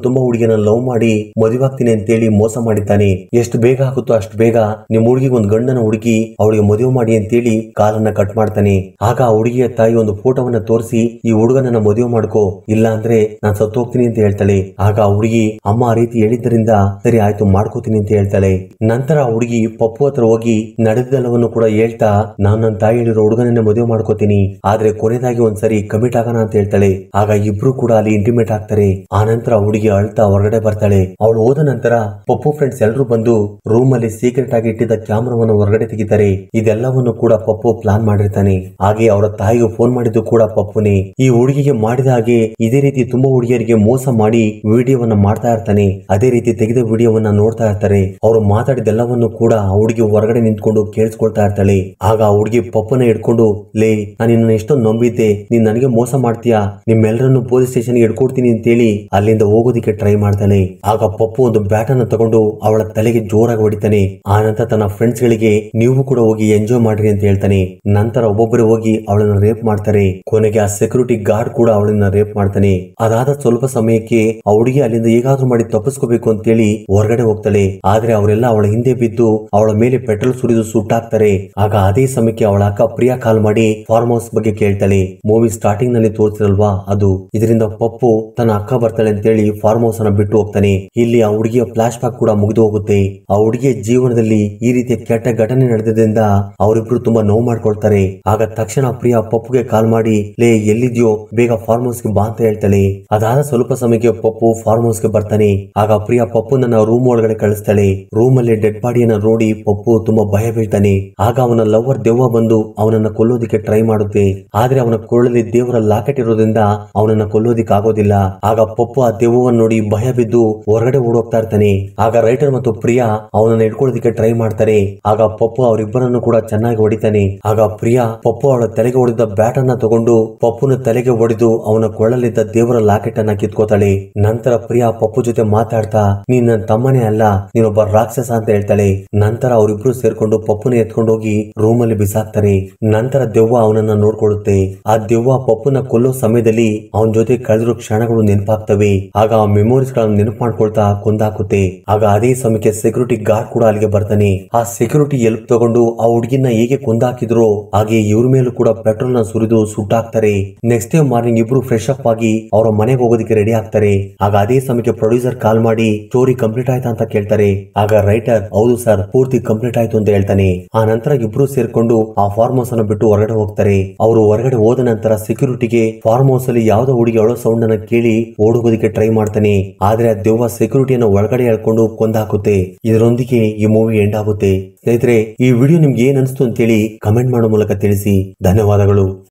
ತುಂಬಾ ಹುಡುಗಿನ ಲವ್ ಮಾಡಿ ಮದುವೆ ಆಗ್ತೀನಿ ಅಂತೇಳಿ ಮೋಸ ಮಾಡಿದ್ದಾನೆ, ಎಷ್ಟು ಬೇಗ ಆಗುತ್ತೋ ಅಷ್ಟು ಬೇಗ ನಿಮ್ ಹುಡುಗಿಗೆ ಒಂದು ಗಂಡನ ಹುಡುಗಿ ಅವಳಿಗೆ ಮದುವೆ ಮಾಡಿ ಅಂತೇಳಿ ಕಾಲನ್ನ ಕಟ್ ಮಾಡ್ತಾನೆ. ಆಗ ಆ ಹುಡುಗಿಯ ತಾಯಿ ಒಂದು ಫೋಟೋವನ್ನ ತೋರಿಸಿ ಈ ಹುಡುಗನನ್ನ ಮದುವೆ ಮಾಡ್ಕೋ, ಇಲ್ಲ ಅಂದ್ರೆ ನಾನ್ ಸತ್ತು ಹೋಗ್ತೀನಿ ಅಂತ ಹೇಳ್ತಾಳೆ. ಆಗ ಆ ಹುಡುಗಿ ಅಮ್ಮ ಆ ರೀತಿ ಹೇಳಿದ್ದರಿಂದ ಸರಿ ಆಯ್ತು ಮಾಡ್ಕೋತೀನಿ ಅಂತ ಹೇಳ್ತಾಳೆ. ನಂತರ ಆ ಹುಡುಗಿ ಪಪ್ಪು ಹತ್ರ ಹೋಗಿ ನಡೆದೆಲ್ಲವನ್ನು ಕೂಡ ಹೇಳ್ತಾ ನಾನು ನನ್ನ ತಾಯಿ ಹೇಳಿರೋ ಹುಡುಗನನ್ನ ಮದುವೆ ಮಾಡ್ಕೋತೀನಿ, ಆದ್ರೆ ಕೊನೆಯದಾಗಿ ಒಂದ್ಸರಿ ಕಮಿಟ್ ಆಗೋಣ ಅಂತ ಹೇಳ್ತಾಳೆ. ಆಗ ಇಬ್ರು ಕೂಡ ಅಲ್ಲಿ ಇಂಟಿಮೇಟ್ ಆಗ್ತಾರೆ. ಆ ನಂತರ ಹುಡುಗಿ ಅಳ್ತಾ ಹೊರಗಡೆ ಬರ್ತಾಳೆ. ಅವಳು ಹೋದ ನಂತರ ಪಪ್ಪು ಫ್ರೆಂಡ್ಸ್ ಎಲ್ಲರೂ ಬಂದು ರೂಮ್ ಅಲ್ಲಿ ಸೀಕ್ರೆಟ್ ಆಗಿ ಇಟ್ಟಿದ್ದ ಕ್ಯಾಮ್ರಾವನ್ನು ಹೊರಗಡೆ ತೆಗಿತಾರೆ. ಇದೆಲ್ಲವನ್ನು ಕೂಡ ಪಪ್ಪು ಪ್ಲಾನ್ ಮಾಡಿರ್ತಾನೆ. ಹಾಗೆ ಅವರ ತಾಯಿಗೆ ಫೋನ್ ಮಾಡಿದ್ದು ಕೂಡ ಪಪ್ಪುನೇ. ಈ ಹುಡುಗಿಗೆ ಮಾಡಿದ ಹಾಗೆ ಇದೇ ರೀತಿ ತುಂಬಾ ಹುಡುಗಿಯರಿಗೆ ಮೋಸ ಮಾಡಿ ವಿಡಿಯೋವನ್ನ ಮಾಡ್ತಾ ಇರ್ತಾನೆ. ಅದೇ ರೀತಿ ತೆಗೆದ ವಿಡಿಯೋವನ್ನ ನೋಡ್ತಾ ಇರ್ತಾರೆ. ಅವರು ಮಾತಾಡಿದೆಲ್ಲವನ್ನು ಕೂಡ ಆ ಹುಡುಗಿ ಹೊರಗಡೆ ನಿಂತ್ಕೊಂಡು ಕೇಳಿಸ್ಕೊಳ್ತಾ ಇರ್ತಾಳೆ. ಆಗ ಆ ಹುಡುಗಿ ಪಪ್ಪನ ಹಿಡ್ಕೊಂಡು ಲೇ ನಾನು ನಿನ್ನ ಎಷ್ಟೊಂದು ನಂಬಿದ್ದೆ, ನೀನ್ ನನಗೆ ಮೋಸ ಮಾಡ್ತೀಯಾ, ನಿಮ್ಮೆಲ್ಲರನ್ನು ಪೊಲೀಸ್ ಸ್ಟೇಷನ್ ಹಿಡ್ಕೊಡ್ತೀನಿ ಅಂತೇಳಿ ಅಲ್ಲಿಂದ ಹೋಗೋದಿಕ್ಕೆ ಟ್ರೈ ಮಾಡ್ತಾನೆ. ಆಗ ಪಪ್ಪು ಒಂದು ಬ್ಯಾಟ್ ಅನ್ನ ತಗೊಂಡು ಅವಳ ತಲೆಗೆ ಜೋರಾಗಿ ಹೊಡಿತಾನೆ. ಆ ನಂತರ ತನ್ನ ಫ್ರೆಂಡ್ಸ್ ಗಳಿಗೆ ನೀವು ಕೂಡ ಹೋಗಿ ಎಂಜಾಯ್ ಮಾಡ್ರಿ ಅಂತ ಹೇಳ್ತಾನೆ. ನಂತರ ಒಬ್ಬೊಬ್ಬರು ಹೋಗಿ ಅವಳನ್ನ ರೇಪ್ ಮಾಡ್ತಾರೆ. ಕೊನೆಗೆ ಆ ಸೆಕ್ಯೂರಿಟಿ ಗಾರ್ಡ್ ಕೂಡ ಅವಳನ್ನ ರೇಪ್ ಮಾಡ್ತಾನೆ. ಅದಾದ ಸ್ವಲ್ಪ ಸಮಯಕ್ಕೆ ಆ ಹುಡುಗಿ ಅಲ್ಲಿಂದ ಹೇಗಾದ್ರೂ ಮಾಡಿ ತಪ್ಪಿಸ್ಕೋಬೇಕು ಅಂತೇಳಿ ಹೊರಗಡೆ ಹೋಗ್ತಾಳೆ. ಆದ್ರೆ ಅವರೆಲ್ಲ ಅವಳ ಹಿಂದೆ ಬಿದ್ದು ಅವಳ ಮೇಲೆ ಪೆಟ್ರೋಲ್ ಸುರಿದು ಸುಟ್ಟಾಕ್ತಾರೆ. ಆಗ ಅದೇ ಸಮಯಕ್ಕೆ ಅವಳ ಅಕ್ಕ ಪ್ರಿಯಾ ಕಾಲ್ ಮಾಡಿ ಫಾರ್ಮ್ ಹೌಸ್ ಬಗ್ಗೆ ಕೇಳ್ತಾಳೆ. ಮೂವಿ ಸ್ಟಾರ್ಟಿಂಗ್ ನಲ್ಲಿ ತೋರಿಸಿರಲ್ವಾ ಅದು. ಇದರಿಂದ ಪಪ್ಪು ತನ್ನ ಅಕ್ಕ ಬರ್ತಾಳೆ ಅಂತೇಳಿ ಫಾರ್ಮ್ ಹೌಸ್ ಅನ್ನ ಬಿಟ್ಟು ಹೋಗ್ತಾನೆ. ಇಲ್ಲಿ ಆ ಹುಡುಗಿಯ ಫ್ಲಾಶ್ ಬ್ಯಾಕ್ ಕೂಡ ಮುಗಿದು ಹೋಗುತ್ತೆ. ಆ ಹುಡುಗಿಯ ಜೀವನದಲ್ಲಿ ಈ ರೀತಿಯ ಕೆಟ್ಟ ಘಟನೆ ನಡೆದಿದ್ದರಿಂದ ಅವರಿಬ್ರು ತುಂಬಾ ನೋವು ಮಾಡ್ಕೊಳ್ತಾರೆ. ಆಗ ತಕ್ಷಣ ಪ್ರಿಯಾ ಪಪ್ಪುಗೆ ಕಾಲ್ ಮಾಡಿ ಲೇ ಎಲ್ಲಿದ್ಯೋ ಬೇಗ ಫಾರ್ಮ್ ಹೌಸ್ ಗೆ ಬಾ ಅಂತ ಹೇಳ್ತಾಳೆ. ಅದಾದ ಸ್ವಲ್ಪ ಸಮಯಕ್ಕೆ ಪಪ್ಪು ಫಾರ್ಮ್ ಹೌಸ್ ಗೆ ಬರ್ತಾನೆ. ಆಗ ಪ್ರಿಯಾ ಪಪ್ಪುನನ್ನ ರೂಮ್ ಒಳಗಡೆ ಕಳಿಸ್ತಾಳೆ. ರೂಮ್ ಅಲ್ಲಿ ಡೆಡ್ ಬಾಡಿಯನ್ನ ನೋಡಿ ಪಪ್ಪು ತುಂಬಾ ಭಯ ಬೀಳ್ತಾನೆ. ಆಗ ಅವನ ಲವರ್ ದೆವ್ವ ಬಂದು ಅವನನ್ನ ಕೊಲ್ಲೋದಿಕ್ಕೆ ಟ್ರೈ ಮಾಡುತ್ತೆ. ಆದ್ರೆ ಅವನ ಕೊಳ್ಳಲ್ಲಿ ದೇವರ ಲಾಕೆಟ್ ಇರೋದ್ರಿಂದ ಅವನನ್ನ ಕೊಲ್ಲೋದಿಕ್ ಆಗೋದಿಲ್ಲ. ಆಗ ಪಪ್ಪು ಆ ದೆವ್ವವನ್ನು ನೋಡಿ ಭಯ ಬಿದ್ದು ಹೊರಗಡೆ ಓಡೋಗ್ತಾ ಇರ್ತಾನೆ. ಆಗ ರೈಟರ್ ಮತ್ತು ಪ್ರಿಯಾ ಅವನನ್ನ ಹಿಡ್ಕೊಳ್ಳೋದಿಕ್ಕೆ ಟ್ರೈ ಮಾಡ್ತಾರೆ. ಆಗ ಪಪ್ಪು ಅವರಿಬ್ಬರನ್ನು ಕೂಡ ಚೆನ್ನಾಗಿ ಹೊಡಿತಾನೆ. ಆಗ ಪ್ರಿಯಾ ಪಪ್ಪು ಅವಳ ತಲೆಗೆ ಹೊಡೆದ ಬ್ಯಾಟ್ ಅನ್ನ ತಗೊಂಡು ಪಪ್ಪುನ ತಲೆಗೆ ಹೊಡೆದು ಅವನ ಕೊಳ್ಳಲ್ಲಿದ್ದ ದೇವರ ಲಾಕೆಟ್ ಅನ್ನ ಕಿತ್ಕೋತಾಳೆ. ನಂತರ ಪ್ರಿಯಾ ಪಪ್ಪು ಜೊತೆ ಮಾತಾಡ್ತಾ ನೀನ್ ನನ್ನ ತಮ್ಮನೇ ಅಲ್ಲ, ನೀನೊಬ್ಬ ರಾಕ್ಷಸ ಅಂತ ಹೇಳ್ತಾಳೆ. ನಂತರ ಅವರಿಬ್ರು ಸೇರ್ಕೊಂಡು ಪಪ್ಪುನ ಎತ್ಕೊಂಡು ಹೋಗಿ ರೂಮ್ ಅಲ್ಲಿ ಬಿಸಾಕ್ತಾರೆ. ನಂತರ ದೆವ್ವ ಅವನನ್ನ ನೋಡ್ಕೊಳ್ಳುತ್ತೆ. ಆ ದೆವ್ವ ಪಪ್ಪುನ ಕೊಲ್ಲೋ ಸಮಯದಲ್ಲಿ ಅವನ ಜೊತೆ ಕಳೆದಿರೋ ಕ್ಷಣಗಳು ನೆನಪಾಗ್ತವೆ. ಆಗ ಆ ಮೆಮೊರೀಸ್ ಗಳನ್ನ ನೆನಪು ಮಾಡ್ಕೊಳ್ತಾ ಕೊಂದಾಕುತ್ತೆ. ಆಗ ಅದೇ ಸಮಯಕ್ಕೆ ಸೆಕ್ಯೂರಿಟಿ ಗಾರ್ಡ್ ಕೂಡ ಅಲ್ಲಿಗೆ ಬರ್ತಾನೆ. ಆ ಸೆಕ್ಯೂರಿಟಿ ಹೆಲ್ಪ್ ತಗೊಂಡು ಆ ಹುಡುಗಿನ ಹೇಗೆ ಕೊಂದಾಕಿದ್ರು ಹಾಗೆ ಇವ್ರ ಮೇಲೂ ಕೂಡ ಪೆಟ್ರೋಲ್ ನ ಸುರಿದು ಸುಟ್ಟಾಕ್ತಾರೆ. ನೆಕ್ಸ್ಟ್ ಡೇ ಮಾರ್ನಿಂಗ್ ಇಬ್ರು ಫ್ರೆಶ್ ಅಪ್ ಆಗಿ ಅವರ ಮನೆಗೆ ಹೋಗೋದಕ್ಕೆ ರೆಡಿ ಆಗ್ತಾರೆ. ಆಗ ಅದೇ ಸಮಯಕ್ಕೆ ಪ್ರೊಡ್ಯೂಸರ್ ಕಾಲ್ ಮಾಡಿ ಸ್ಟೋರಿ ಕಂಪ್ಲೀಟ್ ಆಯ್ತಾ ಅಂತ ಕೇಳ್ತಾರೆ. ಆಗ ರೈಟರ್ ಹೌದು ಸರ್ ಪೂರ್ತಿ ಕಂಪ್ಲೀಟ್ ಆಯ್ತು ಅಂತ ಹೇಳ್ತಾನೆ. ಆ ನಂತರ ಇಬ್ರು ಸೇರ್ಕೊಂಡು ಆ ಫಾರ್ಮ್ ಹೌಸ್ ಅನ್ನ ಬಿಟ್ಟು ಹೊರಗಡೆ ಹೋಗ್ತಾರೆ. ಅವರು ಹೊರಗಡೆ ಹೋದ ನಂತರ ಸೆಕ್ಯೂರಿಟಿಗೆ ಫಾರ್ಮ್ ಹೌಸ್ ಅಲ್ಲಿ ಯಾವ್ದೋ ಹುಡುಗಿ ಅಳೋ ಸೌಂಡ್ ಅನ್ನ ಕೇಳಿ ಓಡೋಗೋದಕ್ಕೆ ಟ್ರೈ ಮಾಡ್ತಾನೆ. ಆದ್ರೆ ಆದ್ರೆ ಆ ದೆವ್ವ ಸೆಕ್ಯೂರಿಟಿಯನ್ನು ಒಳಗಡೆ ಎಳ್ಕೊಂಡು ಕೊಂದಾಕುತ್ತೆ. ಇದರೊಂದಿಗೆ ಈ ಮೂವಿ ಎಂಡ್ ಆಗುತ್ತೆ. ಸ್ನೇಹಿತರೆ, ಈ ವಿಡಿಯೋ ನಿಮ್ಗೆ ಏನ್ ಅನಿಸ್ತು ಅಂತೇಳಿ ಕಮೆಂಟ್ ಮಾಡೋ ಮೂಲಕ ತಿಳಿಸಿ. ಧನ್ಯವಾದಗಳು.